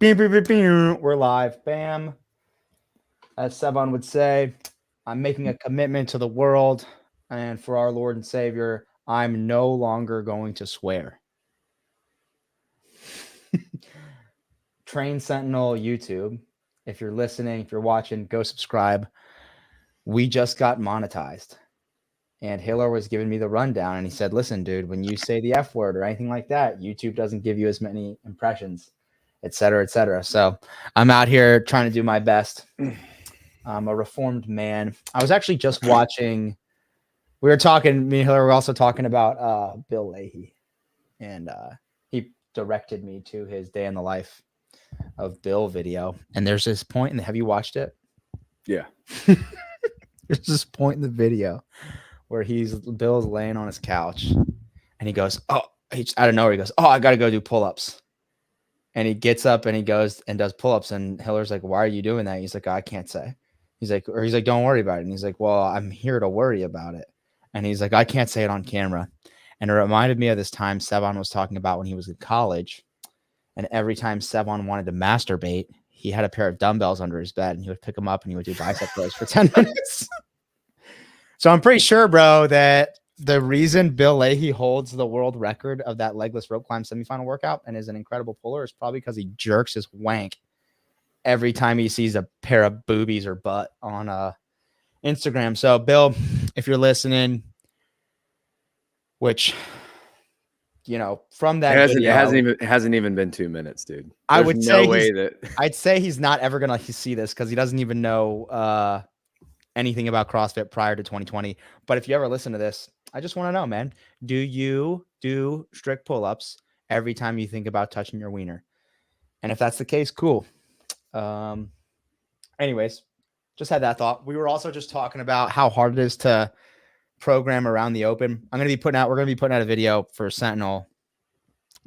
We're live. Bam. As Sevon would say, I'm making a commitment to the world and for our Lord and Savior. I'm no longer going to swear. Train Sentinel YouTube. If you're listening, if you're watching, go subscribe. We just got monetized. And Hiller was giving me the rundown and he said, listen, dude, when you say the F word or anything like that, YouTube doesn't give you as many impressions, et cetera, et cetera. So I'm out here trying to do my best. I'm a reformed man. I was actually just watching, me and Hiller were also talking about Bill Leahy. And he directed me to his Day in the Life of Bill video. And there's this point, and have you watched it? Yeah. There's this point in the video where Bill's laying on his couch and he goes, out of nowhere, he goes, I got to go do pull-ups. And he gets up and he goes and does pull-ups. And Hiller's like, why are you doing that? He's like, I can't say. He's like, don't worry about it. And he's like, well, I'm here to worry about it. And he's like, I can't say it on camera. And it reminded me of this time Sevon was talking about when he was in college. And every time Sevon wanted to masturbate, he had a pair of dumbbells under his bed and he would pick them up and he would do bicep curls for 10 minutes. So I'm pretty sure, bro, that the reason Bill Leahy holds the world record of that legless rope climb semifinal workout and is an incredible puller is probably because he jerks his wank every time he sees a pair of boobies or butt on Instagram. So, Bill, if you're listening, which, from that video, it hasn't even been 2 minutes, dude. I'd say he's not ever going to see this because he doesn't even know anything about CrossFit prior to 2020. But if you ever listen to this, I just want to know, man, do you do strict pull-ups every time you think about touching your wiener? And if that's the case, cool. Anyways, just had that thought. We were also just talking about how hard it is to program around the open. we're going to be putting out a video for Sentinel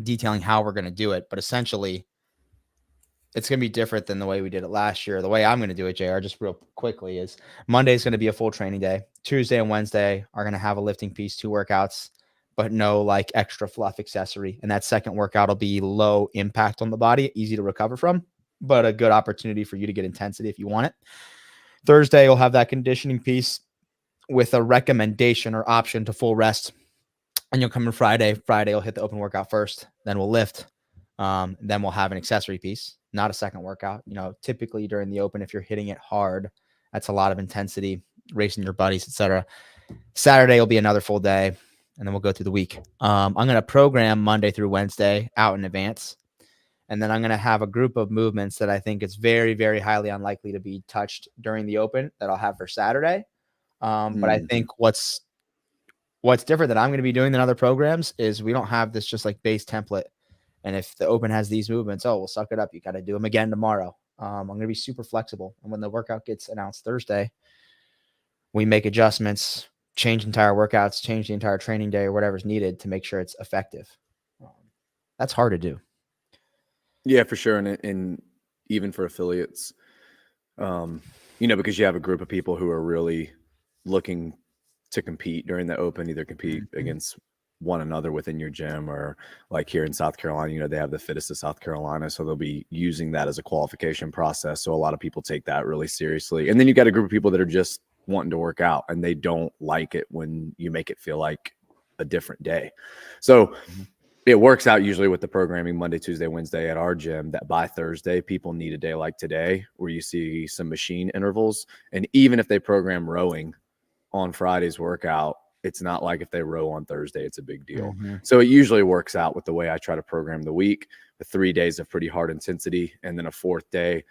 detailing how we're going to do it. But essentially, it's going to be different than the way we did it last year. The way I'm going to do it, JR, just real quickly, is Monday is going to be a full training day. Tuesday and Wednesday are going to have a lifting piece, 2 workouts, but no like extra fluff accessory. And that second workout will be low impact on the body, easy to recover from, but a good opportunity for you to get intensity if you want it. Thursday, you'll have that conditioning piece with a recommendation or option to full rest. And you'll come in Friday. Friday, you'll hit the open workout first. Then we'll lift. Then we'll have an accessory piece, not a second workout. Typically during the open, if you're hitting it hard, that's a lot of intensity, racing your buddies, etc. Saturday will be another full day, and then we'll go through the week. I'm going to program Monday through Wednesday out in advance, and then I'm going to have a group of movements that I think is very, very highly unlikely to be touched during the open that I'll have for Saturday. But I think what's different that I'm going to be doing than other programs is we don't have this just like base template. And if the open has these movements, we'll suck it up. You got to do them again tomorrow. I'm going to be super flexible. And when the workout gets announced Thursday, we make adjustments, change entire workouts, change the entire training day or whatever's needed to make sure it's effective. That's hard to do. Yeah, for sure. And even for affiliates, because you have a group of people who are really looking to compete during the open, either compete against one another within your gym or like here in South Carolina, they have the fittest of South Carolina. So they'll be using that as a qualification process. So a lot of people take that really seriously. And then you got a group of people that are just wanting to work out and they don't like it when you make it feel like a different day. So it works out usually with the programming Monday, Tuesday, Wednesday at our gym that by Thursday, people need a day like today where you see some machine intervals. And even if they program rowing on Friday's workout, it's not like if they row on Thursday, it's a big deal. So it usually works out with the way I try to program the week, the 3 days of pretty hard intensity, and then a 4th day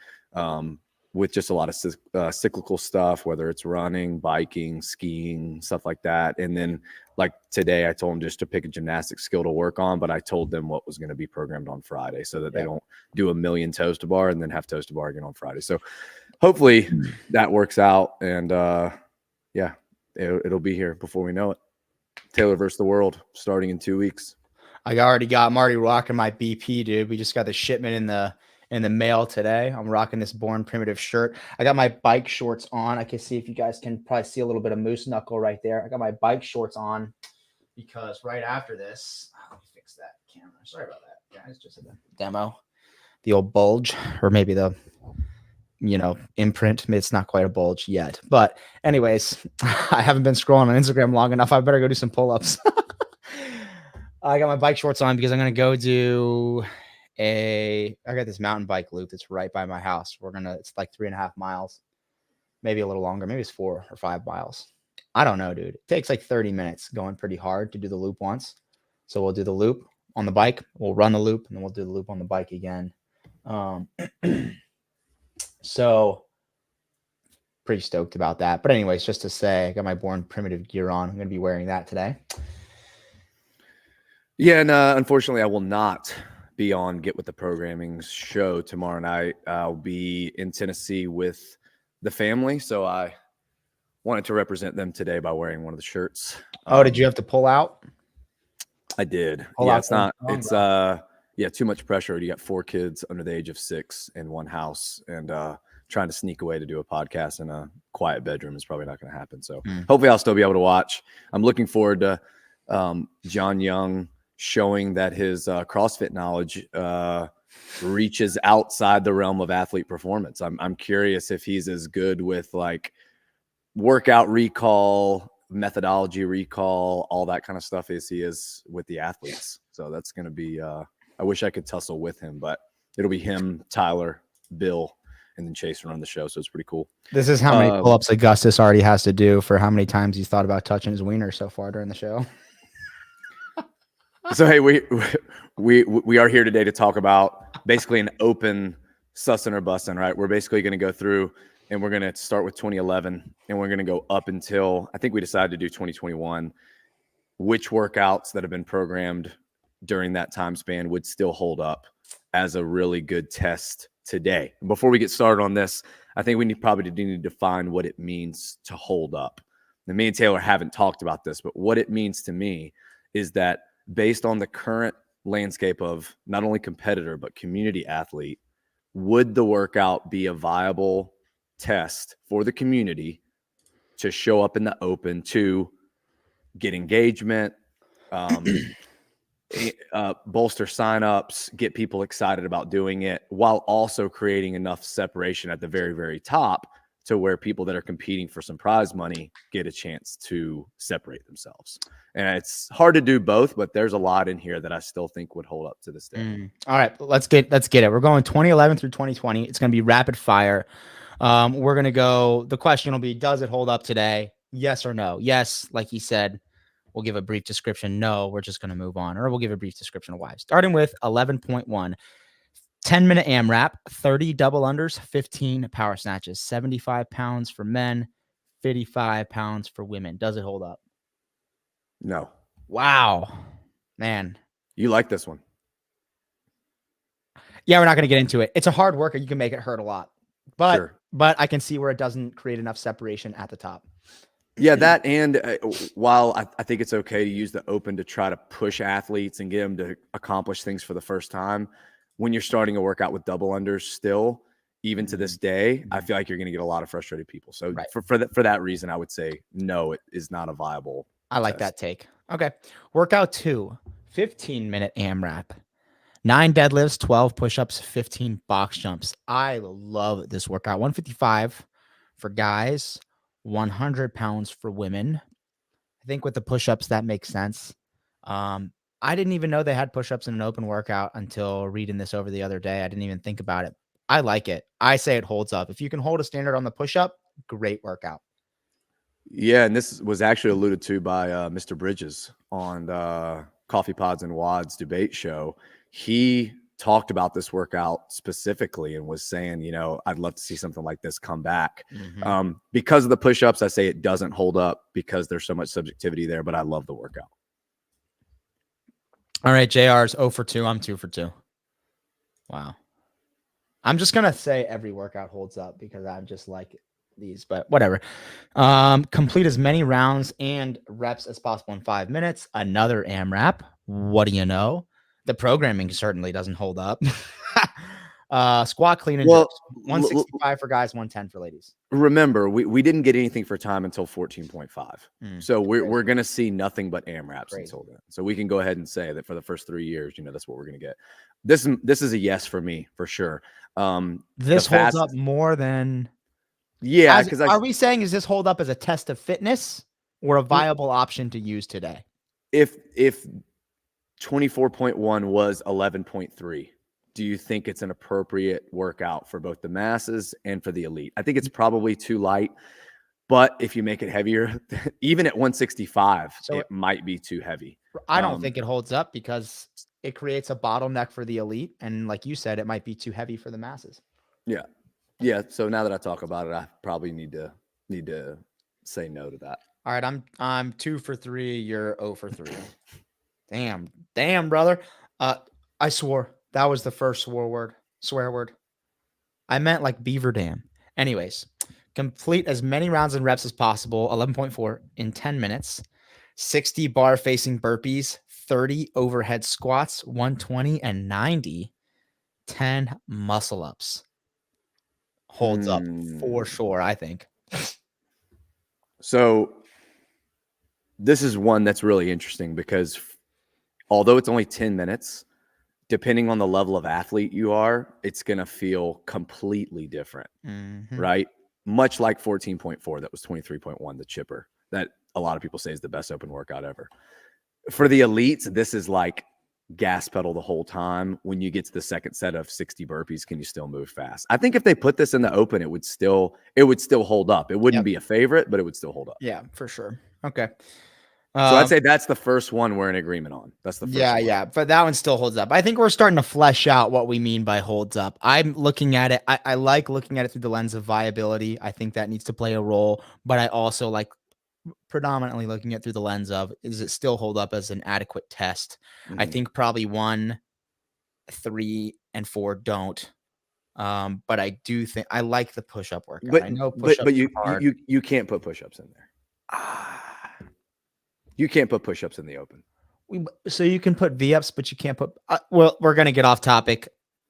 with just a lot of cyclical stuff, whether it's running, biking, skiing, stuff like that. And then like today, I told them just to pick a gymnastics skill to work on, but I told them what was going to be programmed on Friday so that they don't do a million toes to bar and then have toes to bar again on Friday. So hopefully that works out. And it'll be here before we know it. Taylor versus the world starting in 2 weeks. I'm already rocking my BP, dude. We just got the shipment in the mail today. I'm rocking this Born Primitive shirt. I got my bike shorts on. I can see if you guys can probably see a little bit of moose knuckle right there. I got my bike shorts on because right after this, let me fix that camera. Sorry about that, guys. Just a demo. the old bulge, or maybe the, imprint. It's not quite a bulge yet. But anyways, I haven't been scrolling on Instagram long enough. I better go do some pull-ups. I got my bike shorts on because I'm going to go do I got this mountain bike loop that's right by my house. It's like 3.5 miles, maybe a little longer. Maybe it's 4 or 5 miles. I don't know, dude. It takes like 30 minutes going pretty hard to do the loop once. So we'll do the loop on the bike. We'll run the loop and then we'll do the loop on the bike again. So pretty stoked about that. But anyways, just to say, I got my Born Primitive gear on. I'm going to be wearing that today. Yeah, and unfortunately, I will not be on Get With The Programming's show tomorrow night. I'll be in Tennessee with the family, so I wanted to represent them today by wearing one of the shirts. Oh, did you have to pull out? I did. Pull yeah, out it's not. It's too much pressure. You got 4 kids under the age of 6 in one house, and trying to sneak away to do a podcast in a quiet bedroom is probably not going to happen. So hopefully, I'll still be able to watch. I'm looking forward to John Young showing that his CrossFit knowledge reaches outside the realm of athlete performance. I'm curious if he's as good with like workout recall, methodology recall, all that kind of stuff as he is with the athletes. So that's going to be, I wish I could tussle with him, but it'll be him, Tyler, Bill, and then Chase run the show. So it's pretty cool. This is how many pull-ups Augustus already has to do for how many times he's thought about touching his wiener so far during the show. So, hey, we are here today to talk about basically an open sussin or bussin', right? We're basically going to go through and we're going to start with 2011 and we're going to go up until, I think we decided to do 2021, which workouts that have been programmed during that time span would still hold up as a really good test today. Before we get started on this, I think we probably need to define what it means to hold up. And me and Taylor haven't talked about this, but what it means to me is that based on the current landscape of not only competitor, but community athlete, would the workout be a viable test for the community to show up in the open, to get engagement, bolster signups, get people excited about doing it, while also creating enough separation at the very, very top to where people that are competing for some prize money get a chance to separate themselves. And it's hard to do both, but there's a lot in here that I still think would hold up to this day. All right, let's get it. We're going 2011 through 2020. It's going to be rapid fire. We're going to go, the question will be, does it hold up today? Yes or no? Yes, like he said, we'll give a brief description. No, we're just going to move on. Or we'll give a brief description of why. Starting with 11.1. 10-minute AMRAP, 30 double unders, 15 power snatches, 75 pounds for men, 55 pounds for women. Does it hold up? No. Wow, man. You like this one? Yeah, we're not going to get into it. It's a hard workout. You can make it hurt a lot, but Sure. But I can see where it doesn't create enough separation at the top. Yeah, that, and while I think it's okay to use the open to try to push athletes and get them to accomplish things for the first time, when you're starting a workout with double unders still, even to this day, I feel like you're going to get a lot of frustrated people. So right. for that reason, I would say no, it is not a viable I like that take. Okay. Workout 2, 15-minute AMRAP, 9 deadlifts, 12 push-ups, 15 box jumps. I love this workout. 155 for guys, 100 pounds for women. I think with the push-ups, that makes sense. I didn't even know they had push-ups in an open workout until reading this over the other day. I didn't even think about it. I like it. I say it holds up. If you can hold a standard on the push-up, great workout. Yeah, and this was actually alluded to by Mr. Bridges on the Coffee Pods and Wads debate show. He talked about this workout specifically and was saying, I'd love to see something like this come back. Because of the push-ups, I say it doesn't hold up because there's so much subjectivity there, but I love the workout. All right, JR's 0 for 2. I'm 2 for 2. Wow. I'm just going to say every workout holds up because I'm just like these, but whatever. Complete as many rounds and reps as possible in 5 minutes. Another AMRAP. What do you know? The programming certainly doesn't hold up. Squat, clean, and Well, jerks. 165 for guys, 110 for ladies. remember, we didn't get anything for time until 14.5. So Crazy. we're going to see nothing but AMRAPs Crazy. until then. So we can go ahead and say that for the first 3 years, that's what we're going to get. This is a yes for me, for sure. This holds up more than... Yeah, because are we saying, is this hold up as a test of fitness or a viable option to use today? If 24.1 was 11.3, do you think it's an appropriate workout for both the masses and for the elite? I think it's probably too light, but if you make it heavier, even at 165, it might be too heavy. I don't think it holds up because it creates a bottleneck for the elite. And like you said, it might be too heavy for the masses. Yeah. Yeah. So now that I talk about it, I probably need to say no to that. All right. I'm 2 for 3. You're 0 for 3. Damn, brother. I swore. That was the first swear word. I meant like beaver dam. Anyways, complete as many rounds and reps as possible. 11.4 in 10 minutes. 60 bar facing burpees, 30 overhead squats, 120 and 90. 10 muscle ups. Holds up for sure, I think. So this is one that's really interesting because although it's only 10 minutes, depending on the level of athlete you are, it's going to feel completely different, right? Much like 14.4, that was 23.1, the chipper, that a lot of people say is the best open workout ever. For the elites, this is like gas pedal the whole time. When you get to the second set of 60 burpees, can you still move fast? I think if they put this in the open, it would still hold up. It wouldn't be a favorite, but it would still hold up. Yeah, for sure. Okay. So I'd say that's the first one we're in agreement on. That's the first one. Yeah, but that one still holds up. I think we're starting to flesh out what we mean by holds up. I'm looking at it. I like looking at it through the lens of viability. I think that needs to play a role, but I also like predominantly looking at through the lens of, is it still hold up as an adequate test? I think probably 1, 3, and 4 don't. But I do think I like the push-up workout. But I know push-ups but are hard. you can't put push-ups in there. You can't put push-ups in the open. So you can put V-ups, but you can't put... well, we're going to get off topic.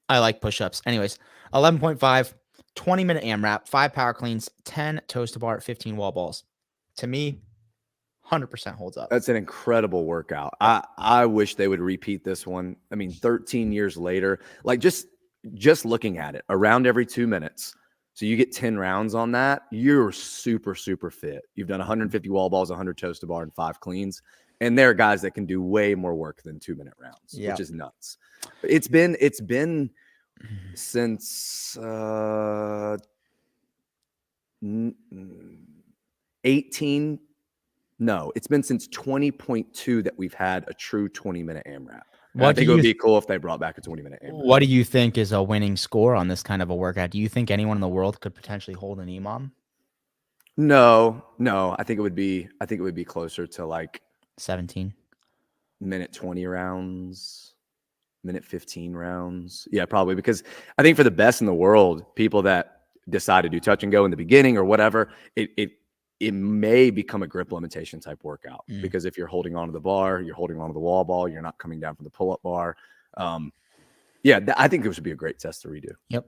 I like push-ups. Anyways, 11.5, 20-minute AMRAP, 5 power cleans, 10 toes to bar, 15 wall balls. To me, 100% holds up. That's an incredible workout. I wish they would repeat this one. I mean, 13 years later, like just looking at it, around every 2 minutes. So you get 10 rounds on that. You're super, super fit. You've done 150 wall balls, 100 toes to bar, and 5 cleans. And there are guys that can do way more work than 2-minute rounds, which is nuts. It's been since 18. No, it's been since 20.2 that we've had a true 20-minute AMRAP. I think it would be cool if they brought back a 20-minute AMRAP. What do you think is a winning score on this kind of a workout? Do you think anyone in the world could potentially hold an EMOM? No. I think it would be closer to like 17 minute 20 rounds, minute 15 rounds. Yeah, probably, because I think for the best in the world, people that decide to do touch and go in the beginning or whatever, it may become a grip limitation type workout, because if you're holding onto the bar, you're holding onto the wall ball, you're not coming down from the pull-up bar. I think this would be a great test to redo. Yep.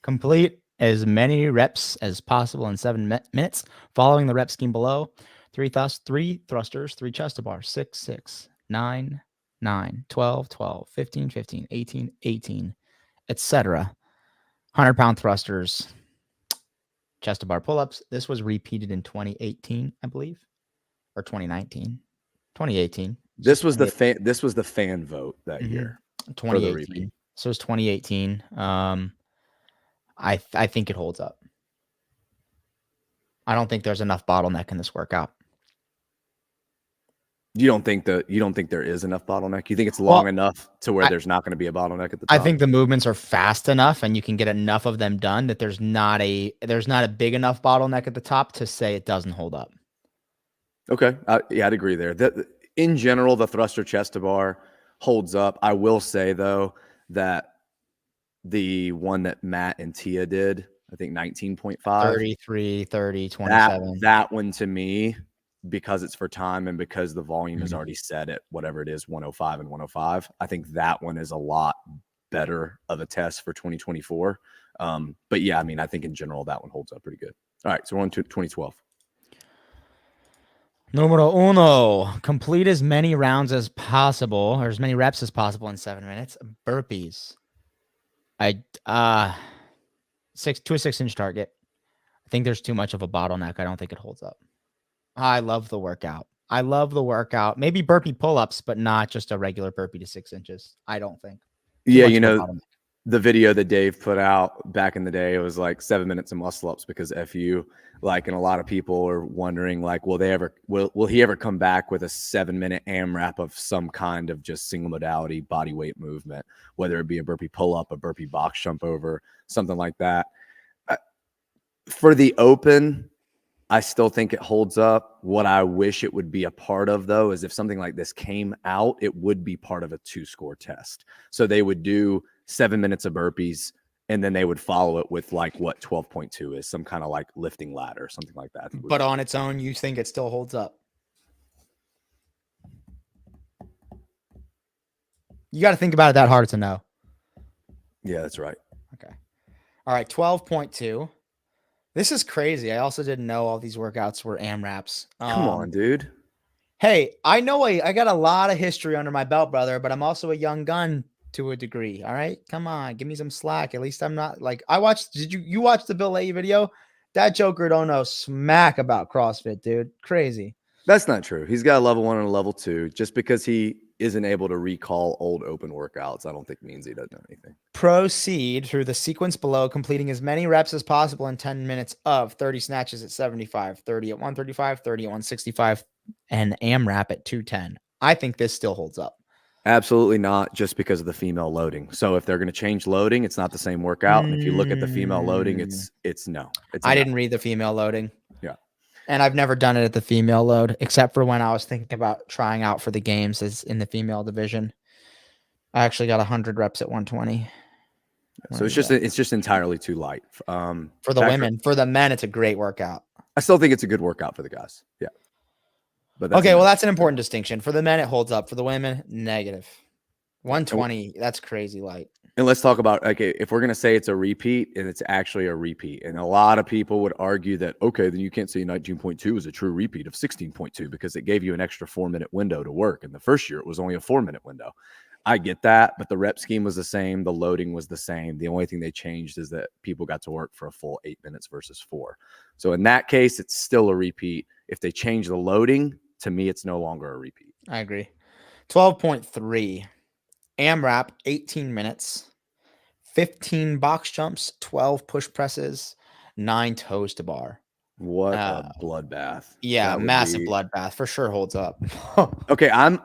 Complete as many reps as possible in 7 minutes, following the rep scheme below. 3 thrusters, 3 chest to bar, 6, 6, 9, 9, 12, 12, 15, 15, 18, 18, etc. 100-pound thrusters, chest to bar pull-ups. This was repeated in 2018, I believe, or 2019, 2018. This was the fan vote that year. 2018. So it's 2018. I think it holds up. I don't think there's enough bottleneck in this workout. You don't think there is enough bottleneck? You think it's long enough to where there's not going to be a bottleneck at the top? I think the movements are fast enough and you can get enough of them done that there's not a big enough bottleneck at the top to say it doesn't hold up. Okay. I'd agree there. In general, the thruster chest to bar holds up. I will say, though, that the one that Matt and Tia did, I think 19.5. 33, 30, 27. That one to me because it's for time and because the volume is already set at whatever it is, 105 and 105. I think that one is a lot better of a test for 2024. But yeah, I mean, I think in general that one holds up pretty good. All right, so we're on to 2012. Numero uno, complete as many rounds as possible, or as many reps as possible in 7 minutes. Burpees. To a 6-inch target. I think there's too much of a bottleneck. I don't think it holds up. I love the workout. Maybe burpee pull-ups, but not just a regular burpee to 6 inches. I don't think. Yeah, you know, the video that Dave put out back in the day, it was like 7 minutes of muscle ups because FU, like, and a lot of people are wondering, like, will he ever come back with a 7-minute AMRAP of some kind of just single modality body weight movement, whether it be a burpee pull up, a burpee box jump over, something like that. For the open, I still think it holds up. What I wish it would be a part of, though, is if something like this came out, it would be part of a 2-score test. So they would do 7 minutes of burpees, and then they would follow it with like what 12.2 is, some kind of like lifting ladder or something like that. But on its own, you think it still holds up? You got to think about it that hard to know. Yeah, that's right. Okay. All right, 12.2. This is crazy. I also didn't know all these workouts were AMRAPs. Come on, dude. Hey, I know I got a lot of history under my belt, brother, but I'm also a young gun to a degree. All right, come on, give me some slack. At least I'm not like I watched. Did you watch the Bill Leahy video? That Joker don't know smack about CrossFit, dude. Crazy. That's not true. He's got a level 1 and a level 2. Just because he isn't able to recall old open workouts, I don't think means he doesn't know anything. Proceed through the sequence below, completing as many reps as possible in 10 minutes of 30 snatches at 75, 30 at 135, 30 at 165, and AMRAP at 210. I think this still holds up. Absolutely not, just because of the female loading. So if they're going to change loading, it's not the same workout. And if you look at the female loading, it's no. I didn't read the female loading. Yeah. And I've never done it at the female load, except for when I was thinking about trying out for the games as in the female division. I actually got 100 reps at 120. So it's just entirely too light. For the women. For the men, it's a great workout. I still think it's a good workout for the guys. Yeah. But okay, well, that's an important distinction. For the men, it holds up. For the women, negative. 120, that's crazy light. And let's talk about, okay, if we're going to say it's a repeat, and it's actually a repeat. And a lot of people would argue that, okay, then you can't say 19.2 is a true repeat of 16.2 because it gave you an extra 4-minute window to work. And the first year, it was only a 4-minute window. I get that, but the rep scheme was the same. The loading was the same. The only thing they changed is that people got to work for a full 8 minutes versus 4. So in that case, it's still a repeat. If they change the loading, to me, it's no longer a repeat. I agree. 12.3. AMRAP, 18 minutes, 15 box jumps, 12 push presses, 9 toes to bar. What a bloodbath. Yeah, massive bloodbath. For sure holds up. Okay, I'm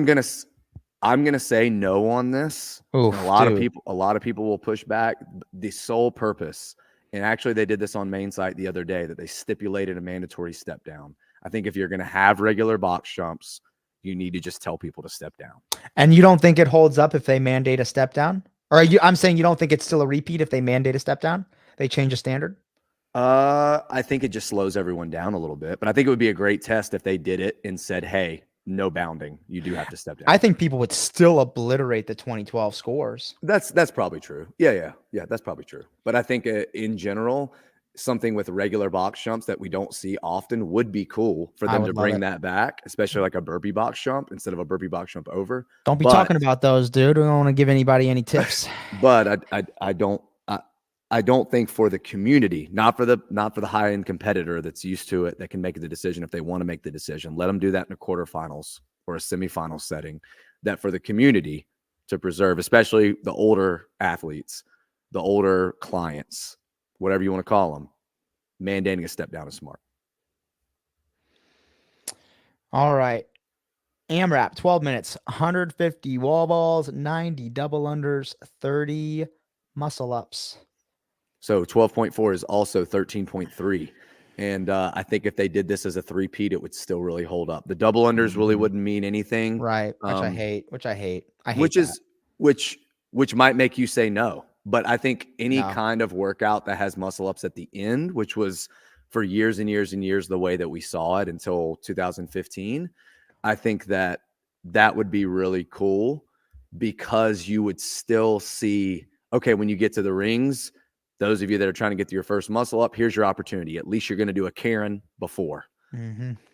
gonna say no on this. Oof, a lot of people will push back. The sole purpose, and actually they did this on main site the other day, that they stipulated a mandatory step down. I think if you're gonna have regular box jumps, you need to just tell people to step down. And you don't think it holds up if they mandate a step down? Or I'm saying you don't think it's still a repeat if they mandate a step down? They change a standard? I think it just slows everyone down a little bit. But I think it would be a great test if they did it and said, hey, no bounding. You do have to step down. I think people would still obliterate the 2012 scores. That's probably true. Yeah, that's probably true. But I think in general, something with regular box jumps that we don't see often would be cool for them to bring that back, especially like a burpee box jump instead of a burpee box jump over. Don't be talking about those, dude. We don't want to give anybody any tips. But I don't think for the community, not for the high end competitor that's used to it, that can make the decision if they want to make the decision. Let them do that in a quarterfinals or a semifinal setting. That for the community to preserve, especially the older athletes, the older clients, whatever you want to call them, mandating a step down is smart. All right. AMRAP, 12 minutes, 150 wall balls, 90 double unders, 30 muscle ups. So 12.4 is also 13.3. And I think if they did this as a three-peat, it would still really hold up. The double unders really wouldn't mean anything. Right. I hate which might make you say no. But I think any kind of workout that has muscle ups at the end, which was for years and years and years the way that we saw it until 2015, I think that would be really cool, because you would still see, okay, when you get to the rings, those of you that are trying to get to your first muscle up, here's your opportunity. At least you're going to do a Karen before.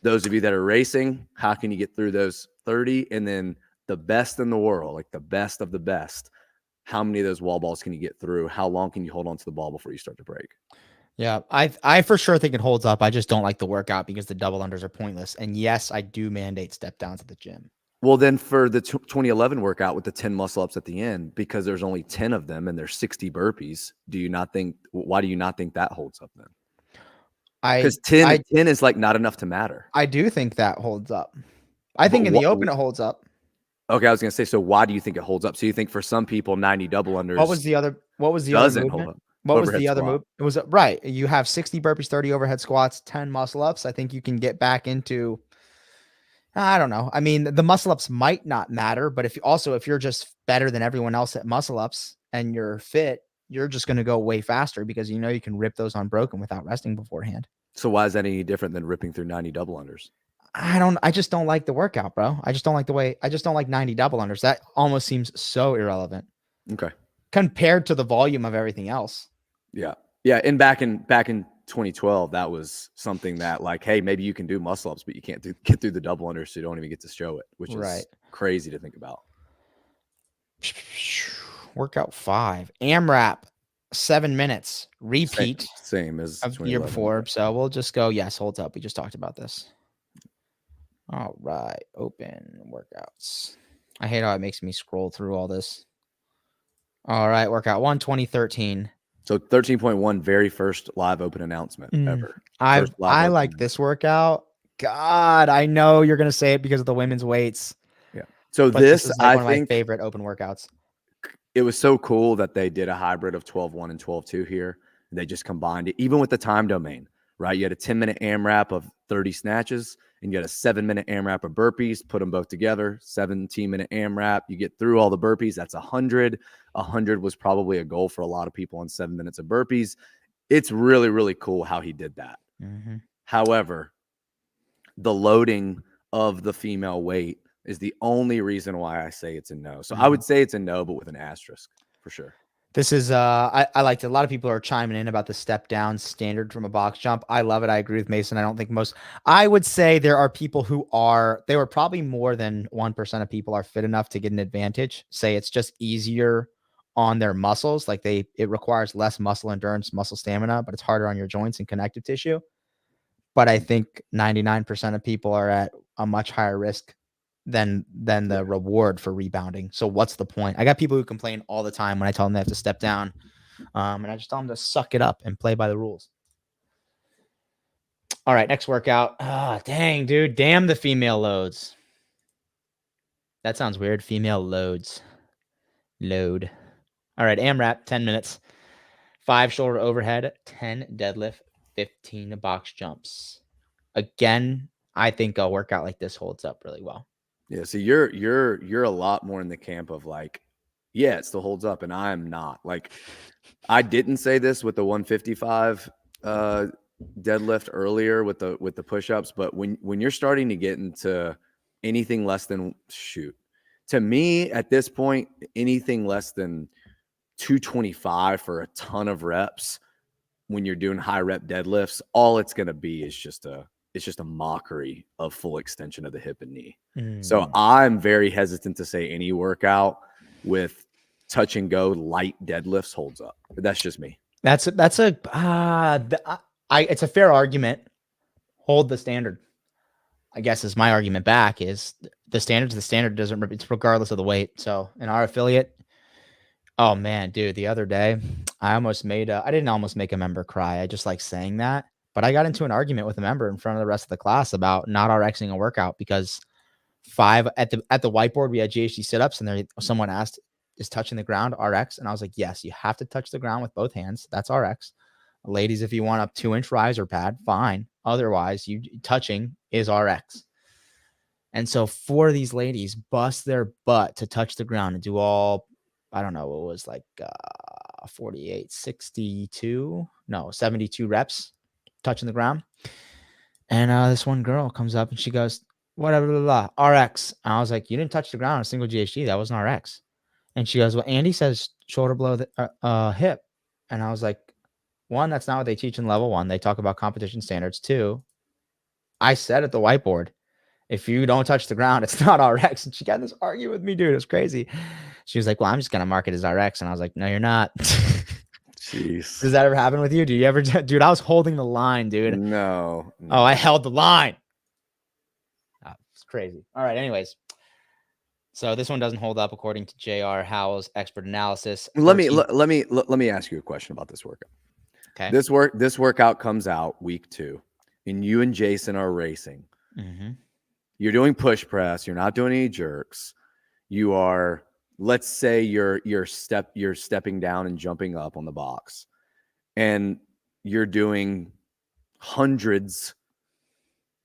Those of you that are racing, how can you get through those 30? And then the best in the world, like the best of the best, how many of those wall balls can you get through? How long can you hold on to the ball before you start to break? Yeah, I for sure think it holds up. I just don't like the workout because the double unders are pointless. And yes, I do mandate step downs at the gym. Well, then for the 2011 workout with the 10 muscle ups at the end, because there's only 10 of them and there's 60 burpees, why do you not think that holds up then? Because 10 is like not enough to matter. I do think that holds up. I think in the open it holds up. Okay, I was gonna say, so why do you think it holds up? So you think for some people 90 double unders what was the other doesn't hold up? What was the other move? It was right. You have 60 burpees, 30 overhead squats, 10 muscle ups. I think you can get back into, I don't know. I mean, the muscle ups might not matter, but if you're just better than everyone else at muscle ups and you're fit, you're just going to go way faster because you know you can rip those unbroken without resting beforehand. So why is that any different than ripping through 90 double unders? I just don't like the workout, bro. I just don't like 90 double unders. That almost seems so irrelevant. Okay. Compared to the volume of everything else. Yeah. Yeah. And back in 2012, that was something that, like, hey, maybe you can do muscle ups, but you can't get through the double unders, so you don't even get to show it, which is crazy to think about. Workout 5. AMRAP, 7 minutes. Repeat. Same as the year before. So we'll just go, yes, holds up. We just talked about this. All right. Open workouts. I hate how it makes me scroll through all this. All right. Workout 1, 2013. So 13.1, very first live open announcement ever. I like this workout. God, I know you're going to say it because of the women's weights. Yeah. So this is like one of my favorite open workouts. It was so cool that they did a hybrid of 12.1 and 12.2 here. They just combined it, even with the time domain, right? You had a 10-minute AMRAP of 30 snatches, and you had a 7-minute AMRAP of burpees, put them both together, 17-minute AMRAP. You get through all the burpees. That's 100. 100 was probably a goal for a lot of people on 7 minutes of burpees. It's really, really cool how he did that. However, the loading of the female weight is the only reason why I say it's a no. So I would say it's a no, but with an asterisk for sure. This is, I liked it. A lot of people are chiming in about the step down standard from a box jump. I love it. I agree with Mason. I don't think I would say there are people they were probably more than 1% of people are fit enough to get an advantage. Say it's just easier on their muscles. Like it requires less muscle endurance, muscle stamina, but it's harder on your joints and connective tissue. But I think 99% of people are at a much higher risk than the reward for rebounding. So what's the point? I got people who complain all the time when I tell them they have to step down. And I just tell them to suck it up and play by the rules. All right, next workout. Dang, dude. Damn the female loads. That sounds weird. Female loads. Load. All right, AMRAP, 10 minutes. 5 shoulder overhead, 10 deadlift, 15 box jumps. Again, I think a workout like this holds up really well. Yeah, so you're a lot more in the camp of like, yeah, it still holds up, and I'm not. Like, I didn't say this with the 155 deadlift earlier with the push-ups, but when you're starting to get into anything less than to me at this point, anything less than 225 for a ton of reps when you're doing high rep deadlifts, all it's going to be is just a mockery of full extension of the hip and knee. So I'm very hesitant to say any workout with touch and go light deadlifts holds up. But that's just me. It's a fair argument. Hold the standard, I guess, is my argument back. Is the standard doesn't, it's regardless of the weight. So in our affiliate, oh man, dude, the other day I didn't almost make a member cry. I just like saying that. But I got into an argument with a member in front of the rest of the class about not RXing a workout because 5 at the whiteboard, we had GHD sit-ups and there someone asked, is touching the ground RX? And I was like, yes, you have to touch the ground with both hands. That's RX. Ladies, if you want a 2-inch riser pad, fine. Otherwise, touching is RX. And so 4 of these ladies bust their butt to touch the ground and do all, I don't know, it was like 72 reps. touching the ground. And this one girl comes up and she goes, whatever, blah, blah, RX. And I was like, you didn't touch the ground on a single GHD. That wasn't RX. And she goes, well, Andy says shoulder below the hip. And I was like, one, that's not what they teach in level 1. They talk about competition standards. 2, I said at the whiteboard, if you don't touch the ground, it's not RX. And she got this argument with me, dude. It was crazy. She was like, well, I'm just going to mark it as RX. And I was like, no, you're not. Jeez. Does that ever happen with you? Do you ever, dude, I was holding the line, dude. No. Oh, I held the line. Oh, it's crazy. All right. Anyways. So this one doesn't hold up according to JR Howell's expert analysis. Let me ask you a question about this workout. Okay. This workout comes out week 2, and you and Jason are racing. Mm-hmm. You're doing push press. You're not doing any jerks. You are, let's say you're stepping down and jumping up on the box, and you're doing hundreds,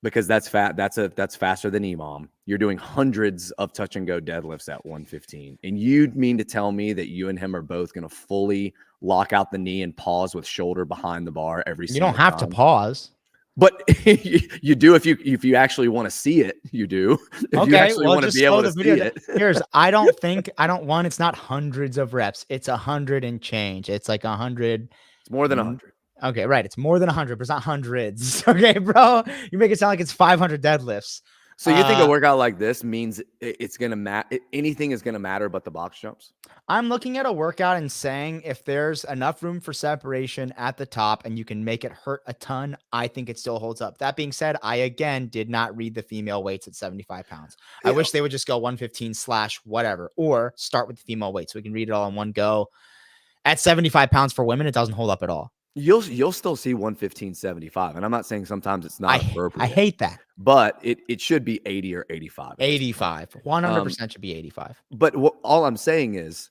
because that's faster than EMOM. You're doing hundreds of touch and go deadlifts at 115. And you mean to tell me that you and him are both going to fully lock out the knee and pause with shoulder behind the bar every single time? You don't have to pause. But you do if you actually want to see it. You do. If you actually want to be able to see it. Here's, it's not hundreds of reps. It's 100 and change. It's like 100. It's more than 100. Okay, right. It's more than 100, but it's not hundreds. Okay, bro. You make it sound like it's 500 deadlifts. So you think a workout like this means it's going to matter? Anything is going to matter but the box jumps? I'm looking at a workout and saying if there's enough room for separation at the top and you can make it hurt a ton, I think it still holds up. That being said, I, again, did not read the female weights at 75 pounds. Yeah. I wish they would just go 115 / whatever, or start with the female weight so we can read it all in one go. At 75 pounds for women, it doesn't hold up at all. You'll still see 115/75, and I'm not saying sometimes it's not appropriate. I hate that, but it should be 80 or 85. 85, 100% should be 85. But all I'm saying is,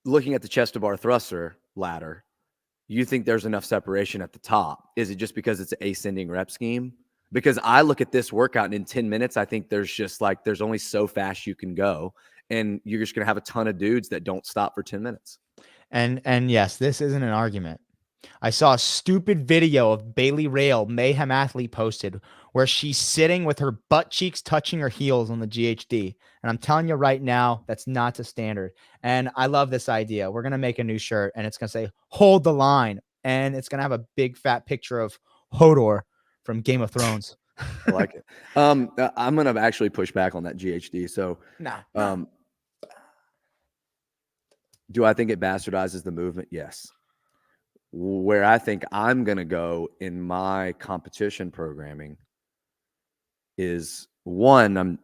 looking at the chest to bar thruster ladder, you think there's enough separation at the top? Is it just because it's an ascending rep scheme? Because I look at this workout and in 10 minutes, I think there's only so fast you can go, and you're just gonna have a ton of dudes that don't stop for 10 minutes. And yes, this isn't an argument. I saw a stupid video of Bailey Rail, Mayhem Athlete, posted where she's sitting with her butt cheeks touching her heels on the GHD. And I'm telling you right now, that's not the standard. And I love this idea. We're going to make a new shirt and it's going to say, hold the line. And it's going to have a big fat picture of Hodor from Game of Thrones. I like it. I'm going to actually push back on that GHD. So, do I think it bastardizes the movement? Yes. Where I think I'm going to go in my competition programming is, one, I'm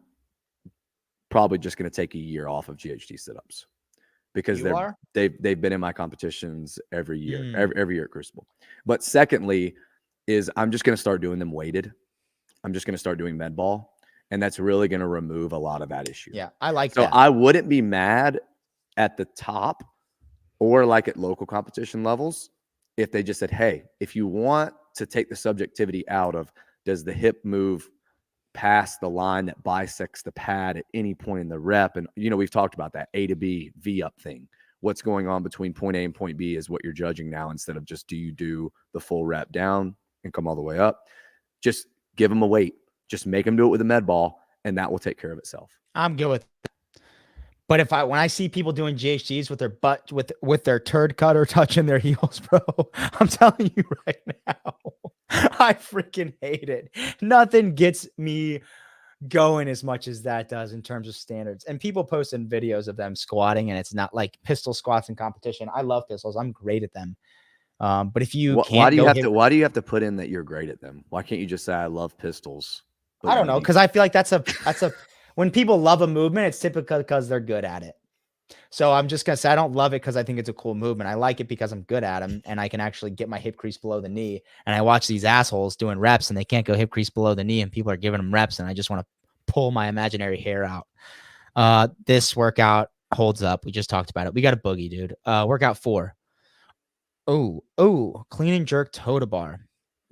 probably just going to take a year off of GHD sit-ups because they've been in my competitions every year, every year at Crucible. But secondly is I'm just going to start doing them weighted. I'm just going to start doing med ball, and that's really going to remove a lot of that issue. Yeah, I like that. So I wouldn't be mad at the top or like at local competition levels if they just said, hey, if you want to take the subjectivity out of does the hip move past the line that bisects the pad at any point in the rep, and we've talked about that A to B V up thing. What's going on between point A and point B is what you're judging now, instead of just do you do the full rep down and come all the way up. Just give them a weight. Just make them do it with a med ball, and that will take care of itself. I'm good with it. But when I see people doing GHDs with their butt, with their turd cutter touching their heels, bro, I'm telling you right now, I freaking hate it. Nothing gets me going as much as that does in terms of standards. And people posting videos of them squatting, and it's not like pistol squats in competition. I love pistols. I'm great at them. But if you why do you have to put in that you're great at them? Why can't you just say I love pistols? I don't know, because I feel like that's a when people love a movement, it's typically because they're good at it. So I'm just going to say I don't love it because I think it's a cool movement. I like it because I'm good at them and I can actually get my hip crease below the knee. And I watch these assholes doing reps and they can't go hip crease below the knee and people are giving them reps and I just want to pull my imaginary hair out. This workout holds up. We just talked about it. We got a boogie, dude. Workout 4. Oh, clean and jerk toe to bar.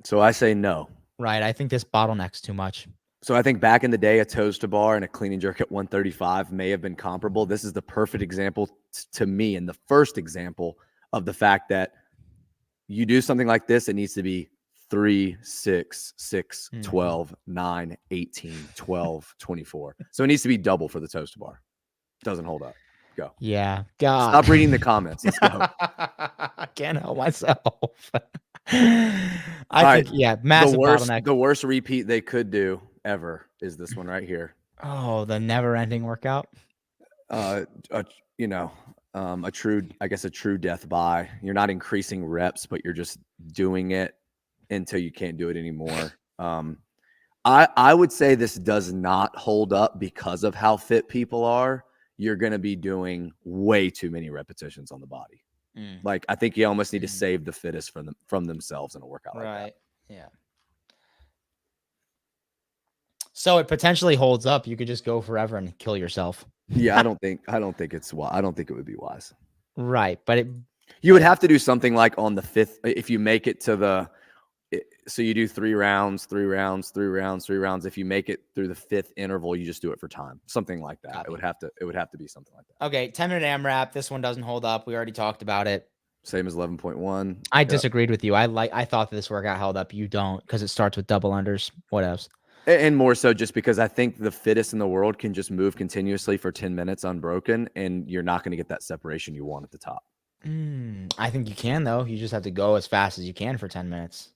So I say no. Right. I think this bottleneck's too much. So I think back in the day, a toes to bar and a clean and jerk at 135 may have been comparable. This is the perfect example to me, and the first example of the fact that you do something like this, it needs to be 3, 6, 6, 12, 9, 18, 12, 24. So it needs to be double for the toes to bar. Doesn't hold up. Go. Yeah. God. Stop reading the comments. Let's go. I can't help myself. I think, yeah, massive bottleneck. The worst repeat they could do ever is this one right here. Oh, the never-ending workout. You know, a true death by. You're not increasing reps, but you're just doing it until you can't do it anymore. I would say this does not hold up because of how fit people are. You're going to be doing way too many repetitions on the body. Like, I think you almost need to save the fittest from themselves in a workout like that. Yeah. So it potentially holds up. You could just go forever and kill yourself. Yeah, I don't think it would be wise. Right, but you would have to do something like on the 5th if you make it to so you do 3 rounds, 3 rounds, 3 rounds, 3 rounds. If you make it through the 5th interval, you just do it for time. Something like that. It would have to be something like that. Okay, 10-minute AMRAP. This one doesn't hold up. We already talked about it. Same as 11.1. I disagreed with you. I thought that this workout held up. You don't, because it starts with double unders. What else? And more so just because I think the fittest in the world can just move continuously for 10 minutes unbroken, and you're not going to get that separation you want at the top. I think you can, though. You just have to go as fast as you can for 10 minutes.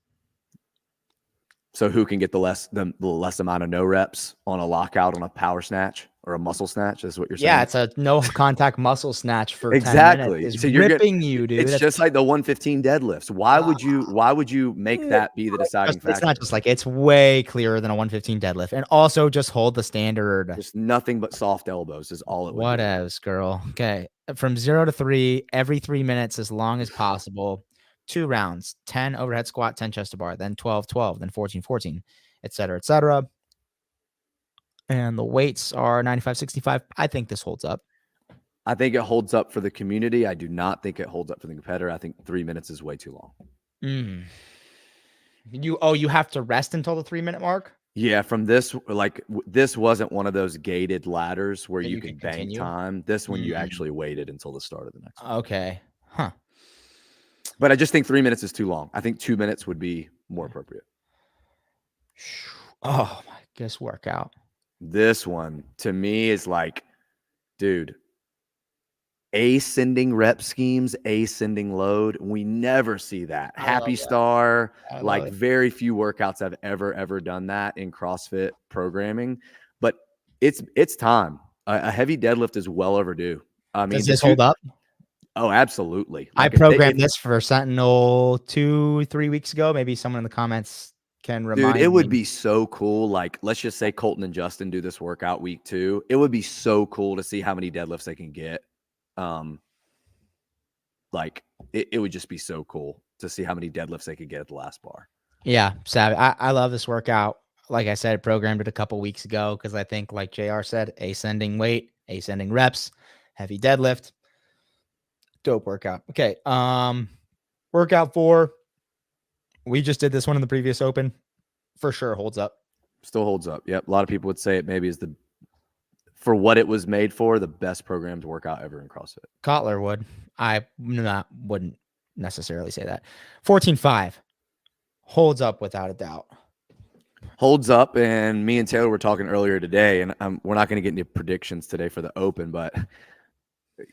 So who can get the less amount of no reps on a lockout on a power snatch or a muscle snatch? Is what you're saying? Yeah, it's a no contact muscle snatch for exactly. 10 minutes. So you're ripping you, dude. It's just like the 115 deadlifts. Why would you make that be the deciding factor? It's not just like, it's way clearer than a 115 deadlift. And also just hold the standard. Just nothing but soft elbows is all it would What else, girl? Okay. From 0 to 3, every 3 minutes as long as possible. 2 rounds, 10 overhead squat, 10 chest to bar, then 12, 12, then 14, 14, et cetera, et cetera. And the weights are 95, 65. I think this holds up. I think it holds up for the community. I do not think it holds up for the competitor. I think 3 minutes is way too long. You have to rest until the 3-minute mark? Yeah, from this, this wasn't one of those gated ladders where you could bank continue? time. This one, you actually waited until the start of the next one. Okay. Huh. But I just think 3 minutes is too long. I think 2 minutes would be more appropriate. Oh, my goodness, workout. This one, to me, is like, dude, ascending rep schemes, ascending load. We never see that. Happy Star, like very few workouts have ever done that in CrossFit programming. But it's time. A heavy deadlift is well overdue. I mean, does this hold up? Oh, absolutely. Like, I programmed this for Sentinel 2-3 weeks ago. Maybe someone in the comments can remind me. Dude, it would be so cool. Like, let's just say Colton and Justin do this workout week 2. It would be so cool to see how many deadlifts they can get. Like, it would just be so cool to see how many deadlifts they could get at the last bar. Yeah, savvy. I love this workout. Like I said, programmed it a couple weeks ago because I think, like JR said, ascending weight, ascending reps, heavy deadlift. Dope workout. Okay. Workout 4. We just did this one in the previous open. For sure holds up. Still holds up. Yep. A lot of people would say it maybe is for what it was made for, the best programmed workout ever in CrossFit. Kotler would. I wouldn't necessarily say that. 14.5 holds up without a doubt. Holds up. And me and Taylor were talking earlier today, and we're not going to get into predictions today for the open, but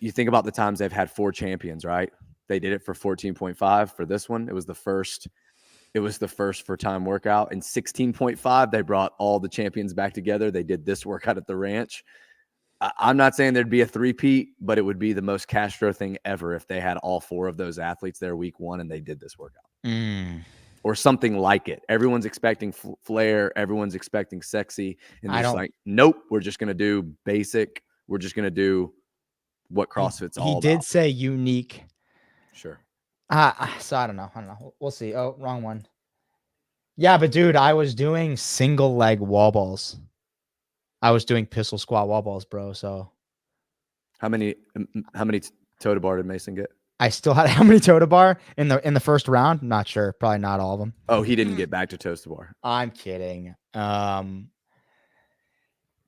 you think about the times they've had 4 champions, right? They did it for 14.5 for this one. It was the first for time workout. In 16.5, they brought all the champions back together. They did this workout at the ranch. I'm not saying there'd be a three-peat, but it would be the most Castro thing ever if they had all 4 of those athletes there week 1 and they did this workout. Or something like it. Everyone's expecting flair. Everyone's expecting sexy. And they're just like, nope, we're just going to do basic. We're just going to do what CrossFit's all about. He did say unique. Sure. So I don't know. We'll see. Oh, wrong one. Yeah, but dude, I was doing single leg wall balls. I was doing pistol squat wall balls, bro. So how many toe to bar did Mason get? I still had how many toe to bar in the first round? Not sure. Probably not all of them. Oh, he didn't get back to toes to bar. I'm kidding.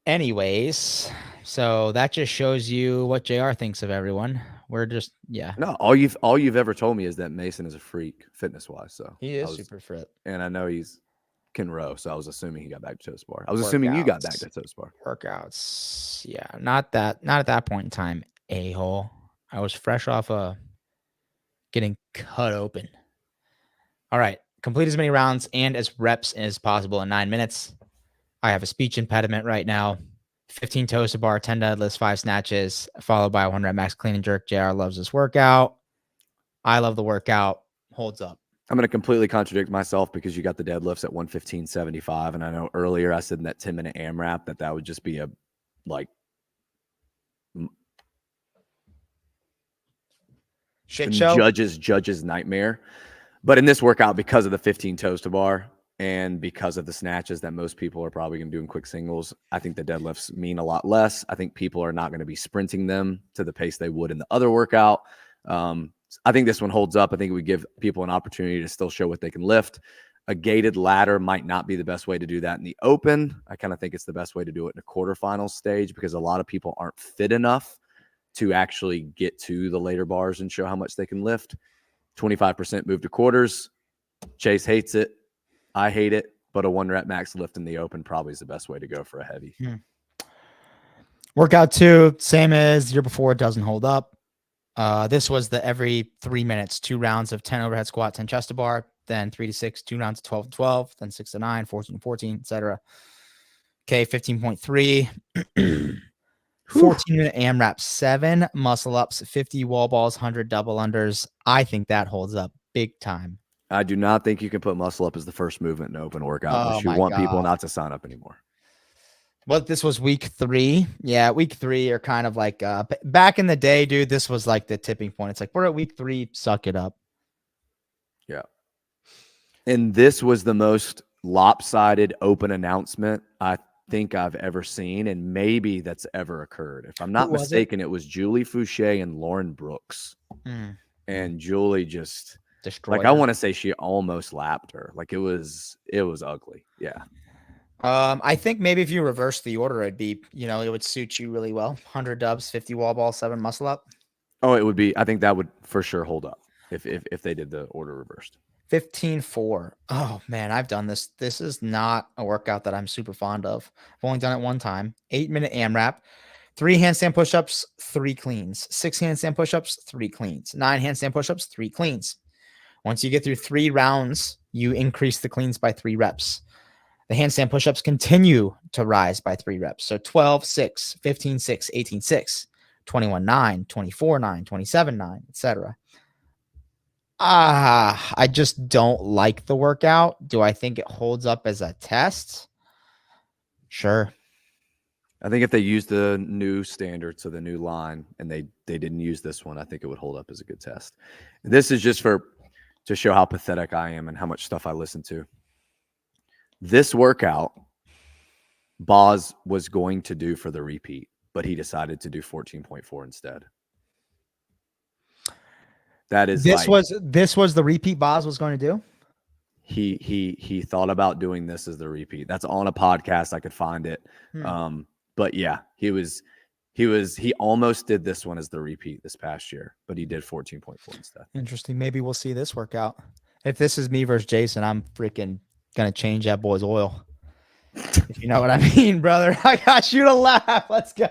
Anyways, so that just shows you what JR thinks of everyone. We're just, yeah. No, all you've ever told me is that Mason is a freak fitness wise. So He is super fit. and I know can row. So I was assuming he got back to Toast Bar. I was assuming you got back to Toast Bar. Workouts. Yeah. Not at that point in time, a-hole. I was fresh off getting cut open. All right. Complete as many rounds and as reps as possible in 9 minutes. I have a speech impediment right now. 15 toes to bar, 10 deadlifts, 5 snatches, followed by a 1 rep max clean and jerk. JR loves this workout. I love the workout. Holds up. I'm going to completely contradict myself because you got the deadlifts at 115.75. And I know earlier I said in that 10-minute AMRAP that would just be a shit show. Judge's nightmare. But in this workout, because of the 15 toes to bar and because of the snatches that most people are probably going to do in quick singles, I think the deadlifts mean a lot less. I think people are not going to be sprinting them to the pace they would in the other workout. I think this one holds up. I think we give people an opportunity to still show what they can lift. A gated ladder might not be the best way to do that in the open. I kind of think it's the best way to do it in a quarterfinal stage because a lot of people aren't fit enough to actually get to the later bars and show how much they can lift. 25% move to quarters. Chase hates it. I hate it, but a 1 rep max lift in the open probably is the best way to go for a heavy. Workout 2, same as the year before. It doesn't hold up. This was the every 3 minutes, 2 rounds of 10 overhead squat, 10 chest to bar, then 3 to 6, 2 rounds of 12 to 12, then 6 to 9, 14 to 14, etc. Okay, 15.3. 14-minute AMRAP, 7 muscle ups, 50 wall balls, 100 double unders. I think that holds up big time. I do not think you can put muscle up as the first movement in an open workout unless you want people not to sign up anymore. Well, this was week 3. Yeah, week 3 are kind of like back in the day, dude, this was like the tipping point. It's like, we're at week 3, suck it up. Yeah. And this was the most lopsided open announcement I think I've ever seen, and maybe that's ever occurred. If I'm not mistaken, it was Julie Fouché and Lauren Brooks. And Julie just destroyed her. I want to say she almost lapped her. Like it was ugly. Yeah. I think maybe if you reverse the order, it'd be, it would suit you really well. 100 dubs, 50 wall ball, 7 muscle up. Oh, it would be. I think that would for sure hold up if they did the order reversed. 15.4. Oh man, I've done this. This is not a workout that I'm super fond of. I've only done it one time. 8-minute AMRAP, 3 handstand pushups, 3 cleans, 6 handstand pushups, 3 cleans, 9 handstand pushups, 3 cleans. Once you get through 3 rounds, you increase the cleans by 3 reps. The handstand pushups continue to rise by 3 reps. So 12, 6, 15, 6, 18, 6, 21, 9, 24, 9, 27, 9, etc. I just don't like the workout. Do I think it holds up as a test? Sure. I think if they used the new standards, so the new line, and they didn't use this one, I think it would hold up as a good test. This is just to show how pathetic I am and how much stuff I listen to. This workout, Boz was going to do for the repeat, but he decided to do 14.4 instead. That is this was the repeat Boz was going to do. He thought about doing this as the repeat. That's on a podcast. I could find it. But yeah, he almost did this one as the repeat this past year, but he did 14.4 instead. Interesting. Maybe we'll see this workout. If this is me versus Jason, I'm freaking gonna change that boy's oil. If you know what I mean, brother. I got you to laugh. Let's go.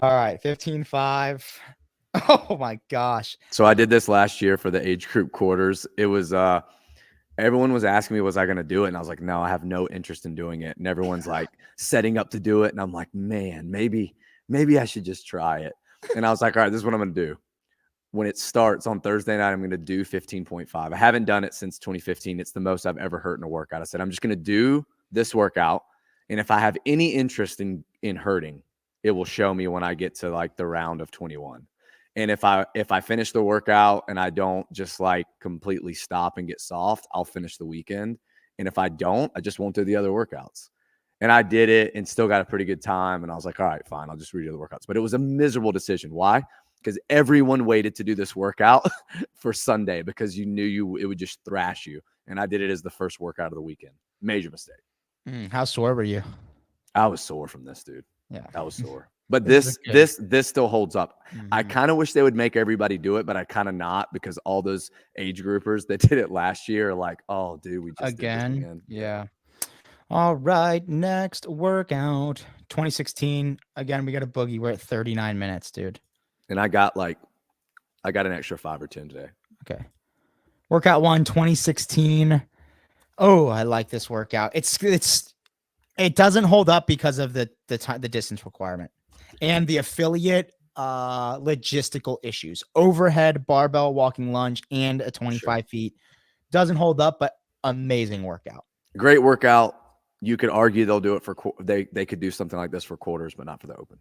All right, 15.5. Oh my gosh. So I did this last year for the age group quarters. It was everyone was asking me, was I going to do it? And I was like, no, I have no interest in doing it. And everyone's like setting up to do it. And I'm like, man, maybe I should just try it. And I was like, all right, this is what I'm going to do. When it starts on Thursday night, I'm going to do 15.5. I haven't done it since 2015. It's the most I've ever hurt in a workout. I said, I'm just going to do this workout. And if I have any interest in hurting, it will show me when I get to like the round of 21. And if I finish the workout and I don't just like completely stop and get soft, I'll finish the weekend. And if I don't, I just won't do the other workouts. And I did it and still got a pretty good time. And I was like, all right, fine, I'll just redo the workouts. But it was a miserable decision. Why? Because everyone waited to do this workout for Sunday because you knew it would just thrash you. And I did it as the first workout of the weekend. Major mistake. How sore were you? I was sore from this, dude. Yeah. I was sore. But This this still holds up. I Mhm. kind of wish they would make everybody do it, but I kind of not, because all those age groupers that did it last year are like, oh, dude, we just did this Again. again. Yeah. All right. Next workout. 2016. Again, we got a boogie. We're at 39 minutes, dude. And I got an extra 5 or 10 today. Okay. Workout 1, 2016. Oh, I like this workout. It doesn't hold up because of the distance requirement and the affiliate logistical issues. Overhead barbell walking lunge and a 25 feet doesn't hold up, but amazing workout. Great workout. You could argue they'll do it for they could do something like this for quarters, but not for the open.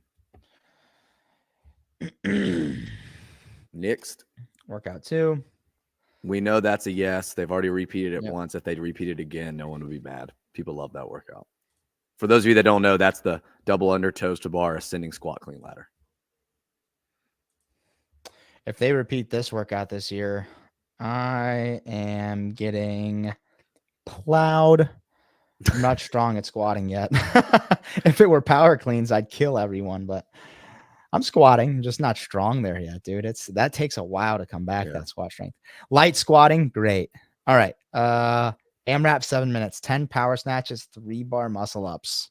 Next Workout 2. We know that's a yes. They've already repeated it Yep. once. If they'd repeat it again, no one would be mad. People love that workout. For those of you that don't know, that's the double under toes to bar ascending squat clean ladder. If they repeat this workout this year, I am getting plowed. I'm not strong at squatting yet. If it were power cleans, I'd kill everyone, but I'm squatting. I'm just not strong there yet, dude. That takes a while to come back, that squat strength. Light squatting, great. All right. AMRAP 7 minutes, 10 power snatches, 3 bar muscle ups.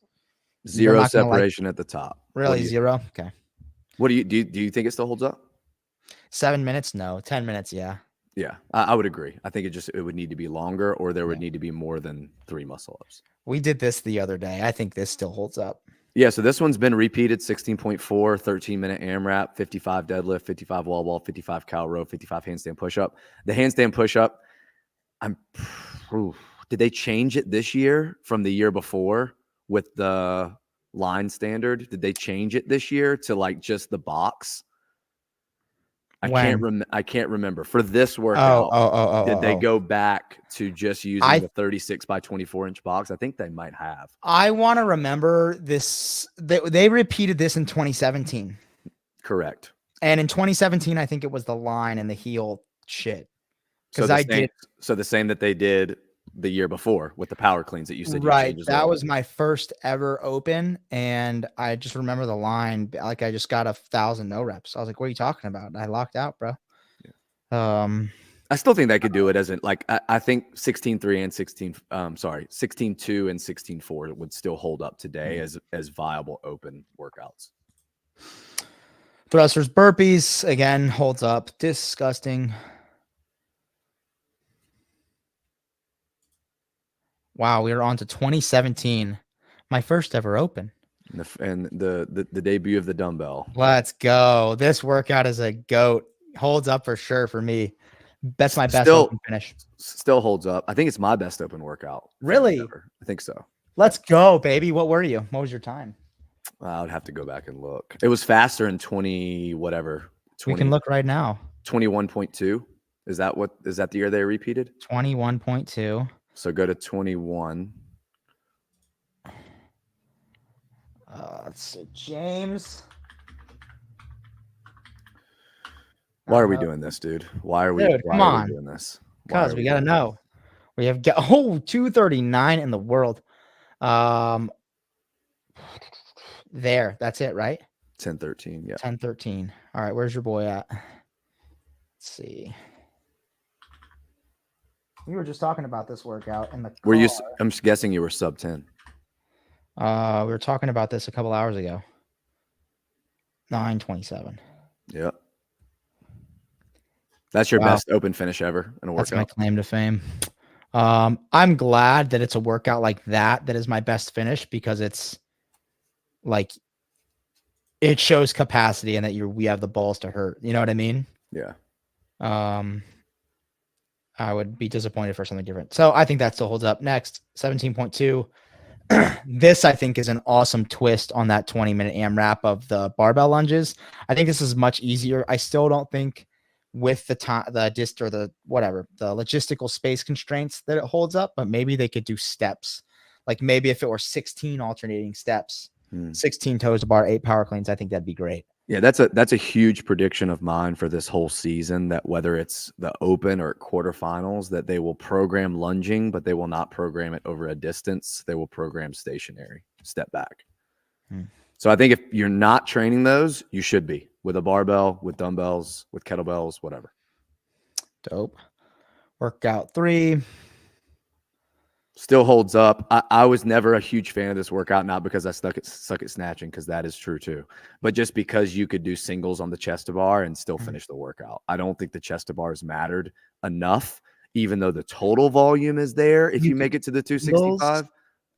0 separation at the top. Really? 0? Okay. What do you think it still holds up? 7 minutes? No. 10 minutes, yeah. Yeah, I would agree. I think it would need to be longer, or there would need to be more than 3 muscle ups. We did this the other day. I think this still holds up. Yeah, so this one's been repeated, 16.4, 13-minute AMRAP, 55 deadlift, 55 wall ball, 55 cow row, 55 handstand push-up. The handstand push-up, did they change it this year from the year before with the line standard? Did they change it this year to like just the box? I can't remember. For this workout, did they go back to just using the 36 by 24 inch box? I think they might have. I want to remember this. They repeated this in 2017. Correct. And in 2017, I think it was the line and the heel shit. So the same that they did the year before with the power cleans that you said. Right. That was my first ever open. And I just remember the line. Like I just got 1,000 no reps. I was like, what are you talking about? And I locked out, bro. Yeah. I still think they could do it as I think 16.3 and 16.2 and 16.4 would still hold up today as viable open workouts. Thrusters, burpees, again, holds up. Disgusting. Wow, we are on to 2017. My first ever open. And the debut of the dumbbell. Let's go. This workout is a goat. Holds up for sure for me. That's my best open finish. Still holds up. I think it's my best open workout. Really? I think so. Let's go, baby. What were you? What was your time? I would have to go back and look. It was faster in 20 whatever. 20, we can look right now. 21.2. Is that the year they repeated? 21.2. So go to 21. Let's see. James. Why are we doing this, dude? Why are we doing this? Because we got to know. We have 239 in the world. There. That's it, right? 10:13. Yeah. 10:13. All right. Where's your boy at? Let's see. We were just talking about this workout in the car. I'm guessing you were sub 10. We were talking about this a couple hours ago. 9:27. Yep. That's your best open finish ever in a workout. That's my claim to fame. I'm glad that it's a workout like that is my best finish, because it's like it shows capacity and that we have the balls to hurt. You know what I mean? Yeah. I would be disappointed for something different. So I think that still holds up. Next, 17.2. This, I think, is an awesome twist on that 20-minute AMRAP of the barbell lunges. I think this is much easier. I still don't think with the logistical space constraints that it holds up, but maybe they could do steps. Like maybe if it were 16 alternating steps, 16 toes to bar, 8 power cleans, I think that'd be great. Yeah, that's a huge prediction of mine for this whole season, that whether it's the open or quarterfinals, that they will program lunging, but they will not program it over a distance. They will program stationary, step back. So I think if you're not training those, you should be with a barbell, with dumbbells, with kettlebells, whatever. Dope. Workout 3. Still holds up. I was never a huge fan of this workout, not because I suck at snatching, because that is true too, but just because you could do singles on the chest to bar and still finish the workout. I don't think the chest to bars mattered enough, even though the total volume is there. If you make it to the 265,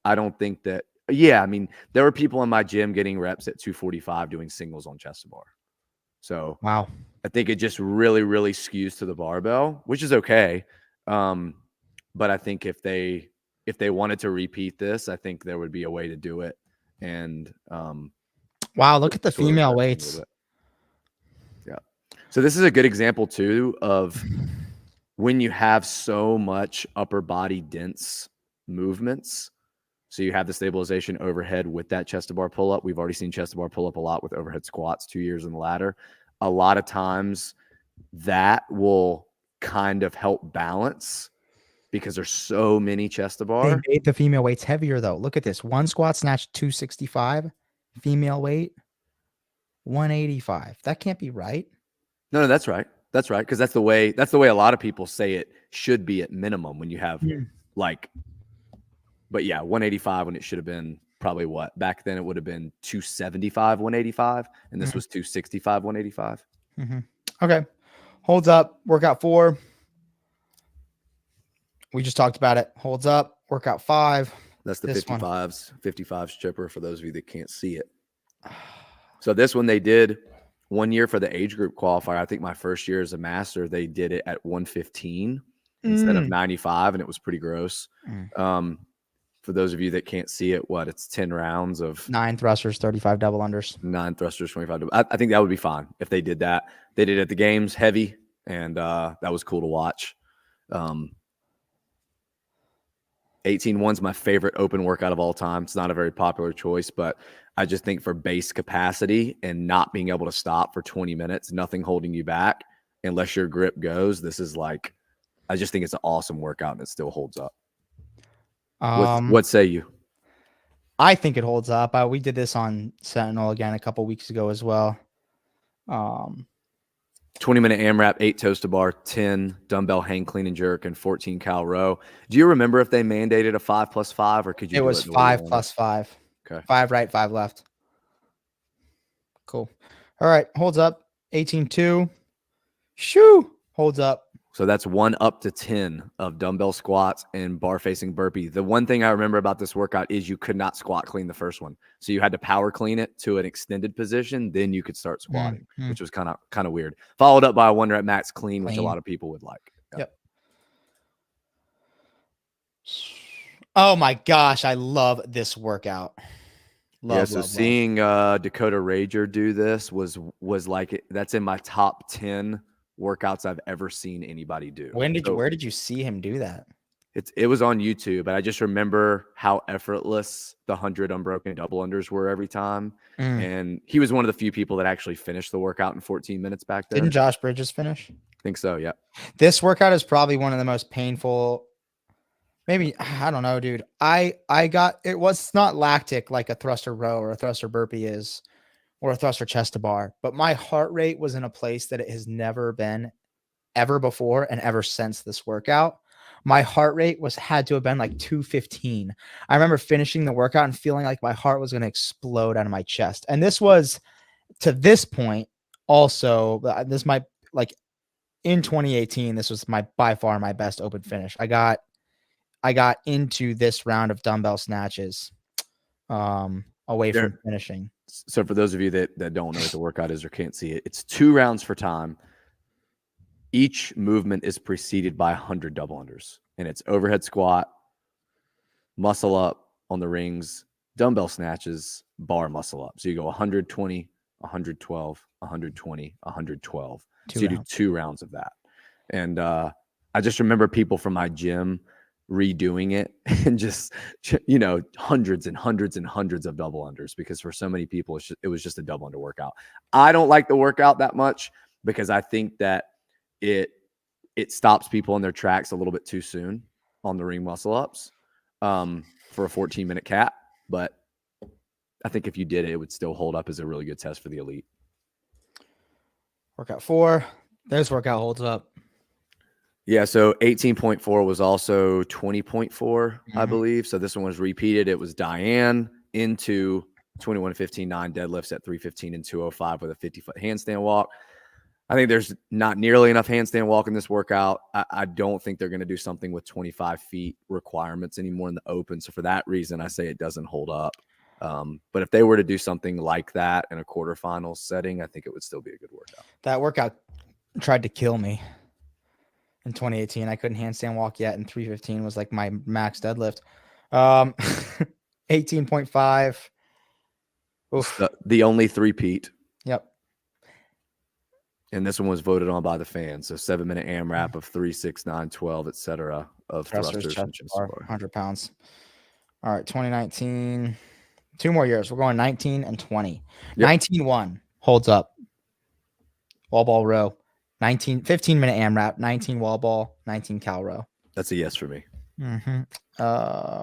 I don't think that. Yeah, I mean, there were people in my gym getting reps at 245 doing singles on chest to bar. So wow, I think it just really, really skews to the barbell, which is okay. But I think if they wanted to repeat this, I think there would be a way to do it. And wow, look at the female weights. Yeah. So this is a good example too of when you have so much upper body dense movements. So you have the stabilization overhead with that chest to bar pull up. We've already seen chest to bar pull up a lot with overhead squats 2 years in the ladder. A lot of times that will kind of help balance because there's so many chest to bar. They made the female weights heavier though. Look at this. One squat snatch 265, female weight 185. That can't be right. No, that's right. That's right. Because that's the way a lot of people say it should be at minimum when you have like, but yeah, 185 when it should have been probably what? Back then it would have been 275, 185, and this was 265, 185. Okay. Holds up. Workout 4. We just talked about it. Holds up. Workout 5. That's the 55s chipper for those of you that can't see it. So this one they did 1 year for the age group qualifier. I think my first year as a master, they did it at 115 instead of 95, and it was pretty gross. For those of you that can't see it, it's 10 rounds of 9 thrusters, 35 double unders. 9 thrusters, 25 double. I think that would be fine if they did that. They did it at the games heavy, and that was cool to watch. 18-1's my favorite open workout of all time. It's not a very popular choice, but I just think for base capacity and not being able to stop for 20 minutes, nothing holding you back unless your grip goes, this is like, I just think it's an awesome workout and it still holds up. What say you? I think it holds up. We did this on Sentinel again a couple weeks ago as well. 20-minute AMRAP, 8 toes to bar, 10 dumbbell hang clean and jerk, and 14 cal row. Do you remember if they mandated a 5+5 or could you? It was 5+5. Okay. 5 right, 5 left. Cool. All right. Holds up. 18-2. Shoo. Holds up. So that's 1 up to 10 of dumbbell squats and bar facing burpee. The one thing I remember about this workout is you could not squat clean the first one. So you had to power clean it to an extended position. Then you could start squatting, which was kind of weird. Followed up by a 1 rep max clean, which a lot of people would like. Yep. Oh my gosh. I love this workout. Seeing Dakota Rager do this was like, that's in my top 10 workouts I've ever seen anybody do. Where did you see him do that? It was on YouTube, but I just remember how effortless the 100 unbroken double unders were every time. And he was one of the few people that actually finished the workout in 14 minutes back then. Didn't Josh Bridges finish? I think so, yeah. This workout is probably one of the most painful. Maybe, I don't know, dude. It's not lactic like a thruster row or a thruster burpee is, or a thruster chest to bar, but my heart rate was in a place that it has never been ever before and ever since this workout. My heart rate had to have been like 215. I remember finishing the workout and feeling like my heart was going to explode out of my chest. And this was, to this point, also, this might, like, in 2018, this was by far my best open finish. I got into this round of dumbbell snatches away from finishing. So for those of you that don't know what the workout is or can't see it, it's 2 rounds for time. Each movement is preceded by 100 double unders, and it's overhead squat, muscle up on the rings, dumbbell snatches, bar muscle up. So you go 120, 112, 120, 112. So you do 2 rounds of that. And I just remember people from my gym redoing it and just, hundreds and hundreds and hundreds of double unders, because for so many people, it was just a double under workout. I don't like the workout that much because I think that it stops people in their tracks a little bit too soon on the ring muscle ups for a 14-minute cap. But I think if you did it, it would still hold up as a really good test for the elite. Workout 4. This workout holds up. Yeah, so 18.4 was also 20.4, I believe. So this one was repeated. It was Diane into 21:15.9 deadlifts at 3:15 and 2:05 with a 50-foot handstand walk. I think there's not nearly enough handstand walk in this workout. I don't think they're going to do something with 25 feet requirements anymore in the open. So for that reason, I say it doesn't hold up. But if they were to do something like that in a quarterfinals setting, I think it would still be a good workout. That workout tried to kill me in 2018. I couldn't handstand walk yet, and 3:15 was like my max deadlift. 18.5. Oof. The only three-peat. Yep. And this one was voted on by the fans. So 7-minute AMRAP of 3, 6, 9, 12, etc. of thrusters and chest bar. 100 pounds. All right, 2019. 2 more years. We're going 19 and 20. Yep. 19-1 holds up. Wall ball row. 15-minute AMRAP, 19 wall ball, 19 cow row. That's a yes for me. Mm-hmm.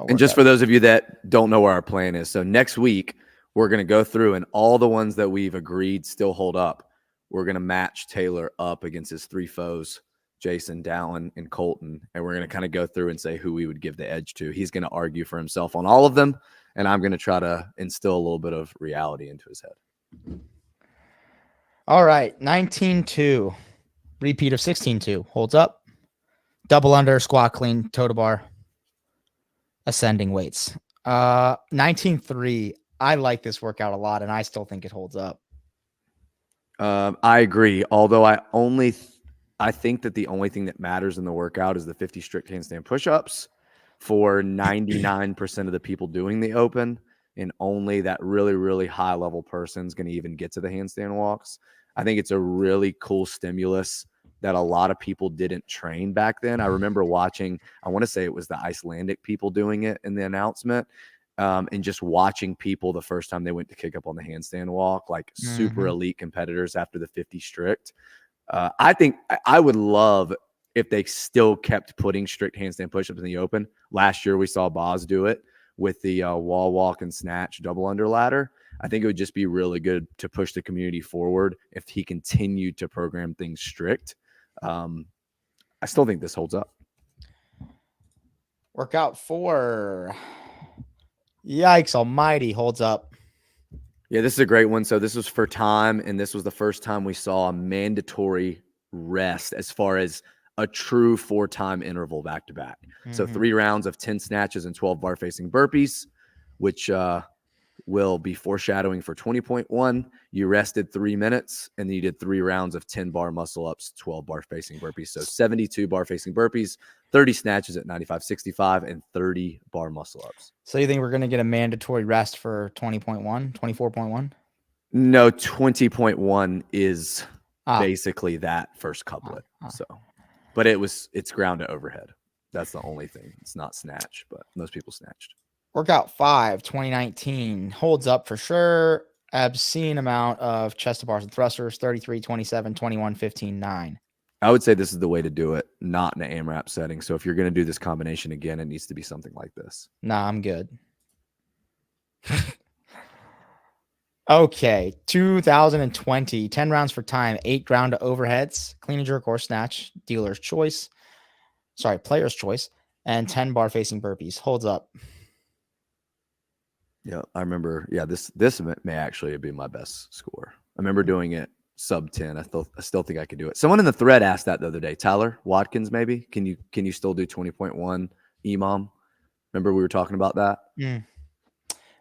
And just for those of you that don't know where our plan is, so next week we're going to go through and all the ones that we've agreed still hold up. We're going to match Taylor up against his 3 foes, Jason, Dallin, and Colton. And we're going to kind of go through and say who we would give the edge to. He's going to argue for himself on all of them. And I'm going to try to instill a little bit of reality into his head. All right. 19-2. Repeat of 16-2. Holds up. Double under, squat clean, toe to bar. Ascending weights. 19-3. I like this workout a lot, and I still think it holds up. I agree. Although I think that the only thing that matters in the workout is the 50 strict handstand push-ups for 99% of the people doing the open, and only that really, really high level person is going to even get to the handstand walks. I think it's a really cool stimulus that a lot of people didn't train back then. I remember watching, I want to say it was the Icelandic people doing it in the announcement. And just watching people the first time they went to kick up on the handstand walk, like super elite competitors after the 50 strict. I think I would love if they still kept putting strict handstand pushups in the open. Last year we saw Boz do it with the wall walk and snatch double under ladder. I think it would just be really good to push the community forward if he continued to program things strict. I still think this holds up. Workout 4. Yikes almighty, holds up. Yeah, this is a great one. So this was for time, and this was the first time we saw a mandatory rest as far as a true 4-time interval back-to-back. So 3 rounds of 10 snatches and 12 bar-facing burpees, which will be foreshadowing for 20.1. You rested 3 minutes, and then you did 3 rounds of 10 bar muscle-ups, 12 bar-facing burpees. So 72 bar-facing burpees, 30 snatches at 95-65, and 30 bar muscle-ups. So you think we're going to get a mandatory rest for 20.1, 24.1? No, 20.1 is basically that first couplet. So, but it's ground to overhead. That's the only thing. It's not snatch, but most people snatched. Workout 5, 2019 holds up for sure. Obscene amount of chest to bars and thrusters, 33, 27, 21, 15, 9. I would say this is the way to do it, not in an AMRAP setting. So if you're going to do this combination again, it needs to be something like this. Nah, I'm good. Okay, 2020, 10 rounds for time, 8 ground to overheads, clean and jerk or snatch, player's choice, and 10 bar facing burpees. Holds up. Yeah, I remember. Yeah, this may actually be my best score. I remember doing it sub 10. I still think I could do it. Someone in the thread asked that the other day. Tyler Watkins, maybe. Can you still do 20.1 EMOM? Remember we were talking about that?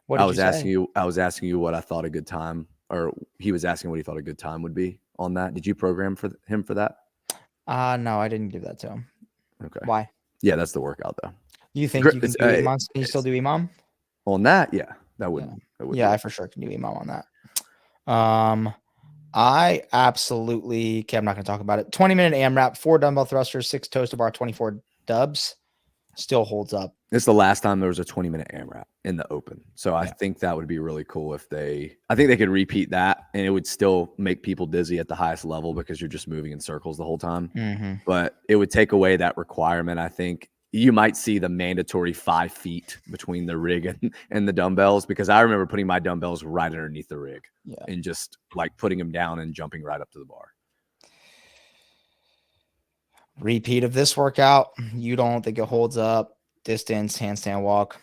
What did you say? I was asking you what I thought a good time, or he was asking what he thought a good time would be on that. Did you program for him for that? No, I didn't give that to him. Okay. Why? Yeah, that's the workout though. You think you can do EMOM? Can you still do EMOM? On that, yeah, that would. Yeah, I for sure can do EMOM on that. I absolutely. Okay, I'm not going to talk about it. 20-minute AMRAP, 4 dumbbell thrusters, 6 toes to bar, 24 dubs. Still holds up. This is the last time there was a 20-minute AMRAP in the open. So I think that would be really cool if I think they could repeat that, and it would still make people dizzy at the highest level because you're just moving in circles the whole time. But it would take away that requirement. I think you might see the mandatory 5 feet between the rig and the dumbbells, because I remember putting my dumbbells right underneath the rig and just like putting them down and jumping right up to the bar. Repeat of this workout. You don't think it holds up? Distance, handstand walk,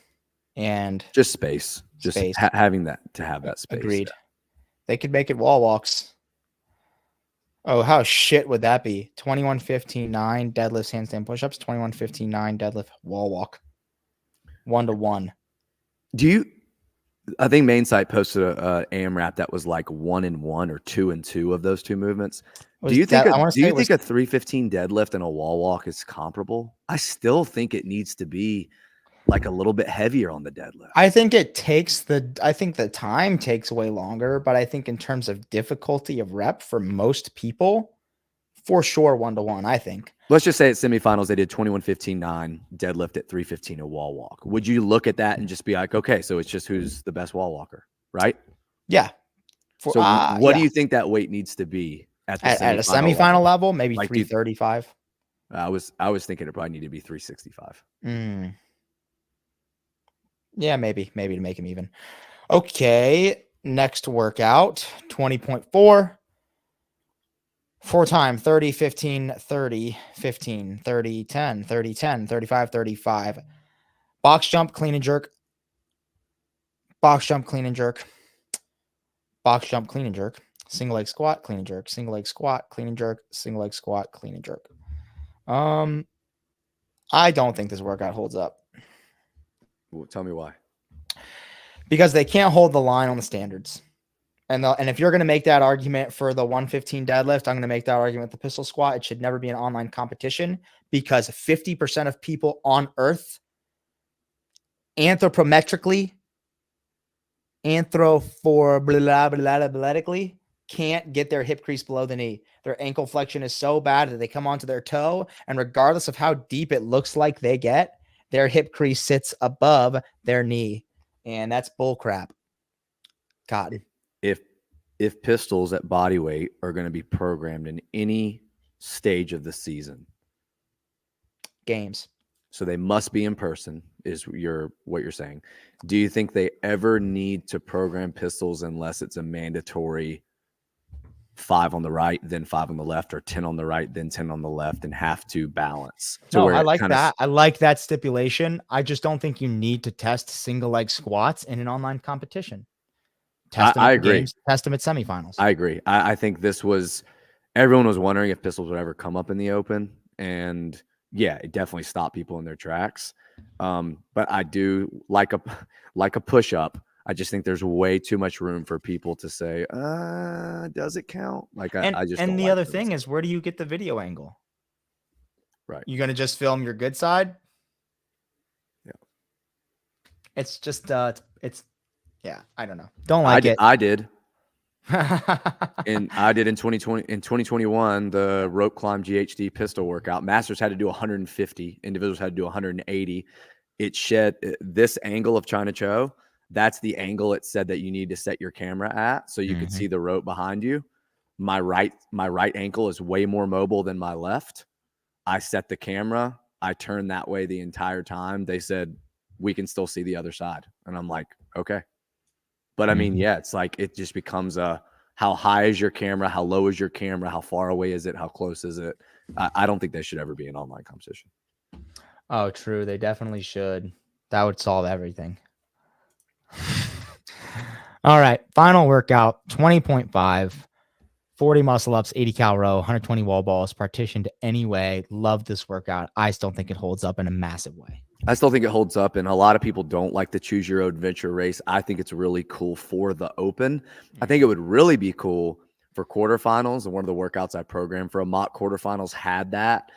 and just space. Just space. Having that to have that space. Agreed. Yeah. They could make it wall walks. Oh, how shit would that be? 21-15-9 deadlifts, handstand pushups, 21-15-9 deadlift, wall walk. 1-to-1. I think Mainsight posted a AMRAP that was like 1-1 or 2-2 of those two movements. Do you think a 315 deadlift and a wall walk is comparable? I still think it needs to be like a little bit heavier on the deadlift. I think the time takes way longer, but I think in terms of difficulty of rep for most people, for sure 1-to-1, I think. Let's just say at semifinals, they did 21-15-9 deadlift at 315 a wall walk. Would you look at that and just be like, okay, so it's just who's the best wall walker, right? Yeah. So what do you think that weight needs to be at a semifinal level? Maybe like 335. I was thinking it probably need to be 365. Yeah, maybe to make him even. Okay, next workout, 20.4. 4 time 30, 15, 30, 15, 30, 10, 30, 10, 35, 35. Box jump, clean and jerk. Box jump, clean and jerk. Box jump, clean and jerk. Single leg squat, clean and jerk. Single leg squat, clean and jerk. Single leg squat, clean and jerk. I don't think this workout holds up. Well, tell me why. Because they can't hold the line on the standards. And if you're going to make that argument for the 115 deadlift, I'm going to make that argument with the pistol squat. It should never be an online competition, because 50% of people on earth anthropometrically can't get their hip crease below the knee. Their ankle flexion is so bad that they come onto their toe, and regardless of how deep it looks like they get, their hip crease sits above their knee. And that's bull crap. God. If pistols at body weight are going to be programmed in any stage of the season, games, so they must be in person, is what you're saying. Do you think they ever need to program pistols unless it's a mandatory 5 on the right, then 5 on the left, or 10 on the right, then 10 on the left, and have to balance? No, I like that. I like that stipulation. I just don't think you need to test single leg squats in an online competition. I agree. Games, test them at semifinals. I agree. I think everyone was wondering if pistols would ever come up in the open, and yeah, it definitely stopped people in their tracks. But I do like a push up. I just think there's way too much room for people to say, does it count? And the other thing is, where do you get the video angle? Right. You're going to just film your good side? Yeah. It's just, yeah, I don't know. Don't like it. I did. And I did in 2021, the rope climb GHD pistol workout. Masters had to do 150. Individuals had to do 180. It shed this angle of China Cho. That's the angle it said that you need to set your camera at, so you could see the rope behind you. My right ankle is way more mobile than my left. I set the camera. I turned that way the entire time. They said, we can still see the other side. And I'm like, okay. But I mean, yeah, it's like, it just becomes how high is your camera? How low is your camera? How far away is it? How close is it? I don't think they should ever be an online competition. Oh, true. They definitely should. That would solve everything. All right. Final workout, 20.5, 40 muscle ups, 80 cal row, 120 wall balls, partitioned anyway. Love this workout. I still think it holds up in a massive way. I still think it holds up, and a lot of people don't like the choose your own adventure race. I think it's really cool for the open. I think it would really be cool for quarterfinals, and one of the workouts I programmed for a mock quarterfinals had that,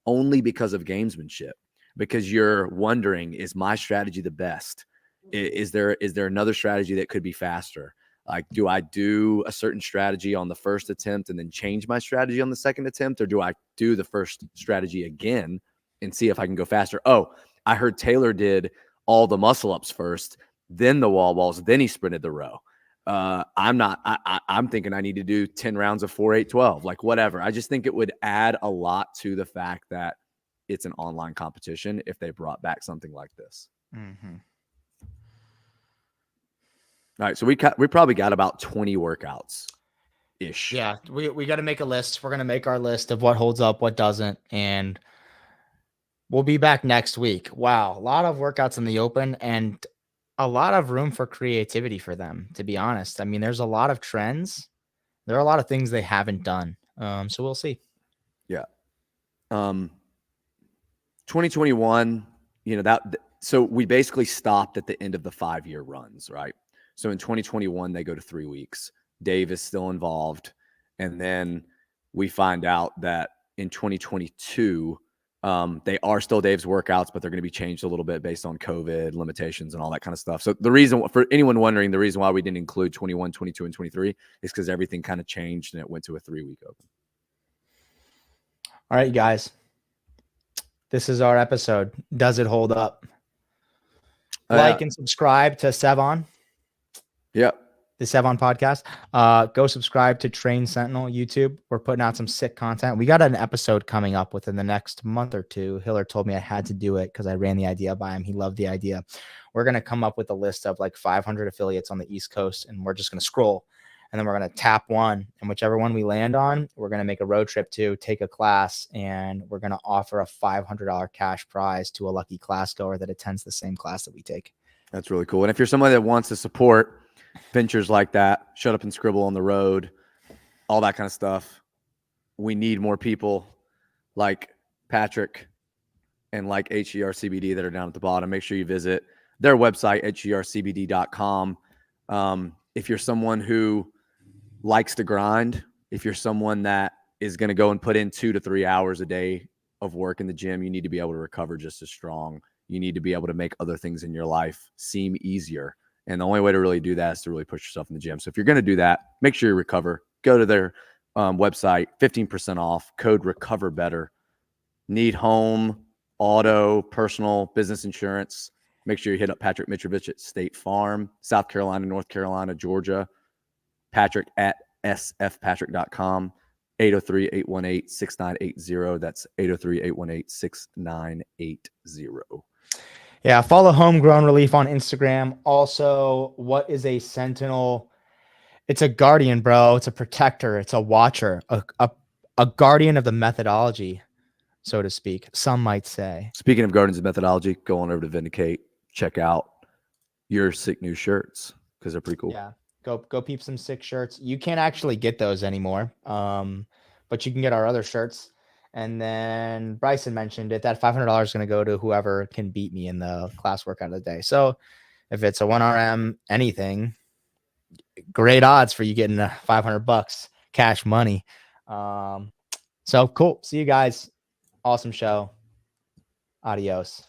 only because of gamesmanship, because you're wondering, is my strategy the best? Is there another strategy that could be faster? Like, do I do a certain strategy on the first attempt and then change my strategy on the second attempt? Or do I do the first strategy again and see if I can go faster? Oh, I heard Taylor did all the muscle ups first, then the wall balls, then he sprinted the row. I'm thinking I need to do 10 rounds of 4, 8, 12, like whatever. I just think it would add a lot to the fact that it's an online competition if they brought back something like this. Mm-hmm. All right, so we probably got about 20 workouts ish. Yeah, we got to make a list. We're gonna make our list of what holds up, what doesn't, and we'll be back next week. Wow, a lot of workouts in the open and a lot of room for creativity for them, to be honest. I mean, there's a lot of trends. There are a lot of things they haven't done. So we'll see. Yeah. 2021, so we basically stopped at the end of the 5-year runs, right? So in 2021, they go to 3 weeks. Dave is still involved. And then we find out that in 2022, they are still Dave's workouts, but they're going to be changed a little bit based on COVID limitations and all that kind of stuff. So the reason, for anyone wondering, the reason why we didn't include 21, 22, and 23 is because everything kind of changed and it went to a 3-week open. All right, you guys. This is our episode. Does it hold up? Like and subscribe to Sevon. Yep. The Sevon podcast. Go subscribe to Train Sentinel YouTube. We're putting out some sick content. We got an episode coming up within the next month or two. Hiller told me I had to do it because I ran the idea by him. He loved the idea. We're going to come up with a list of like 500 affiliates on the East Coast, and we're just going to scroll. And then we're going to tap one, and whichever one we land on, we're going to make a road trip to, take a class, and we're going to offer a $500 cash prize to a lucky class goer that attends the same class that we take. That's really cool. And if you're somebody that wants to support ventures like that, Shut Up and Scribble on the road, all that kind of stuff, we need more people like Patrick and like HERCBD that are down at the bottom. Make sure you visit their website, hercbd.com. If you're someone who likes to grind, if you're someone that is going to go and put in 2 to 3 hours a day of work in the gym, you need to be able to recover just as strong. You need to be able to make other things in your life seem easier. And the only way to really do that is to really push yourself in the gym. So if you're going to do that, make sure you recover. Go to their website, 15% off, code recover better. Need home, auto, personal, business insurance. Make sure you hit up Patrick Mitrovich at State Farm, South Carolina, North Carolina, Georgia. Patrick at sfpatrick.com, 803-818-6980. That's 803-818-6980. Yeah, follow Homegrown Relief on Instagram. Also, what is a Sentinel? It's a guardian, bro. It's a protector. It's a watcher, a guardian of the methodology, so to speak. Some might say. Speaking of guardians of methodology, go on over to Vindicate. Check out your sick new shirts because they're pretty cool. Yeah, go peep some sick shirts. You can't actually get those anymore, but you can get our other shirts. And then Bryson mentioned it. That $500 is going to go to whoever can beat me in the class workout of the day. So if it's a 1RM anything, great odds for you getting $500 cash money. So cool. See you guys. Awesome show. Adios.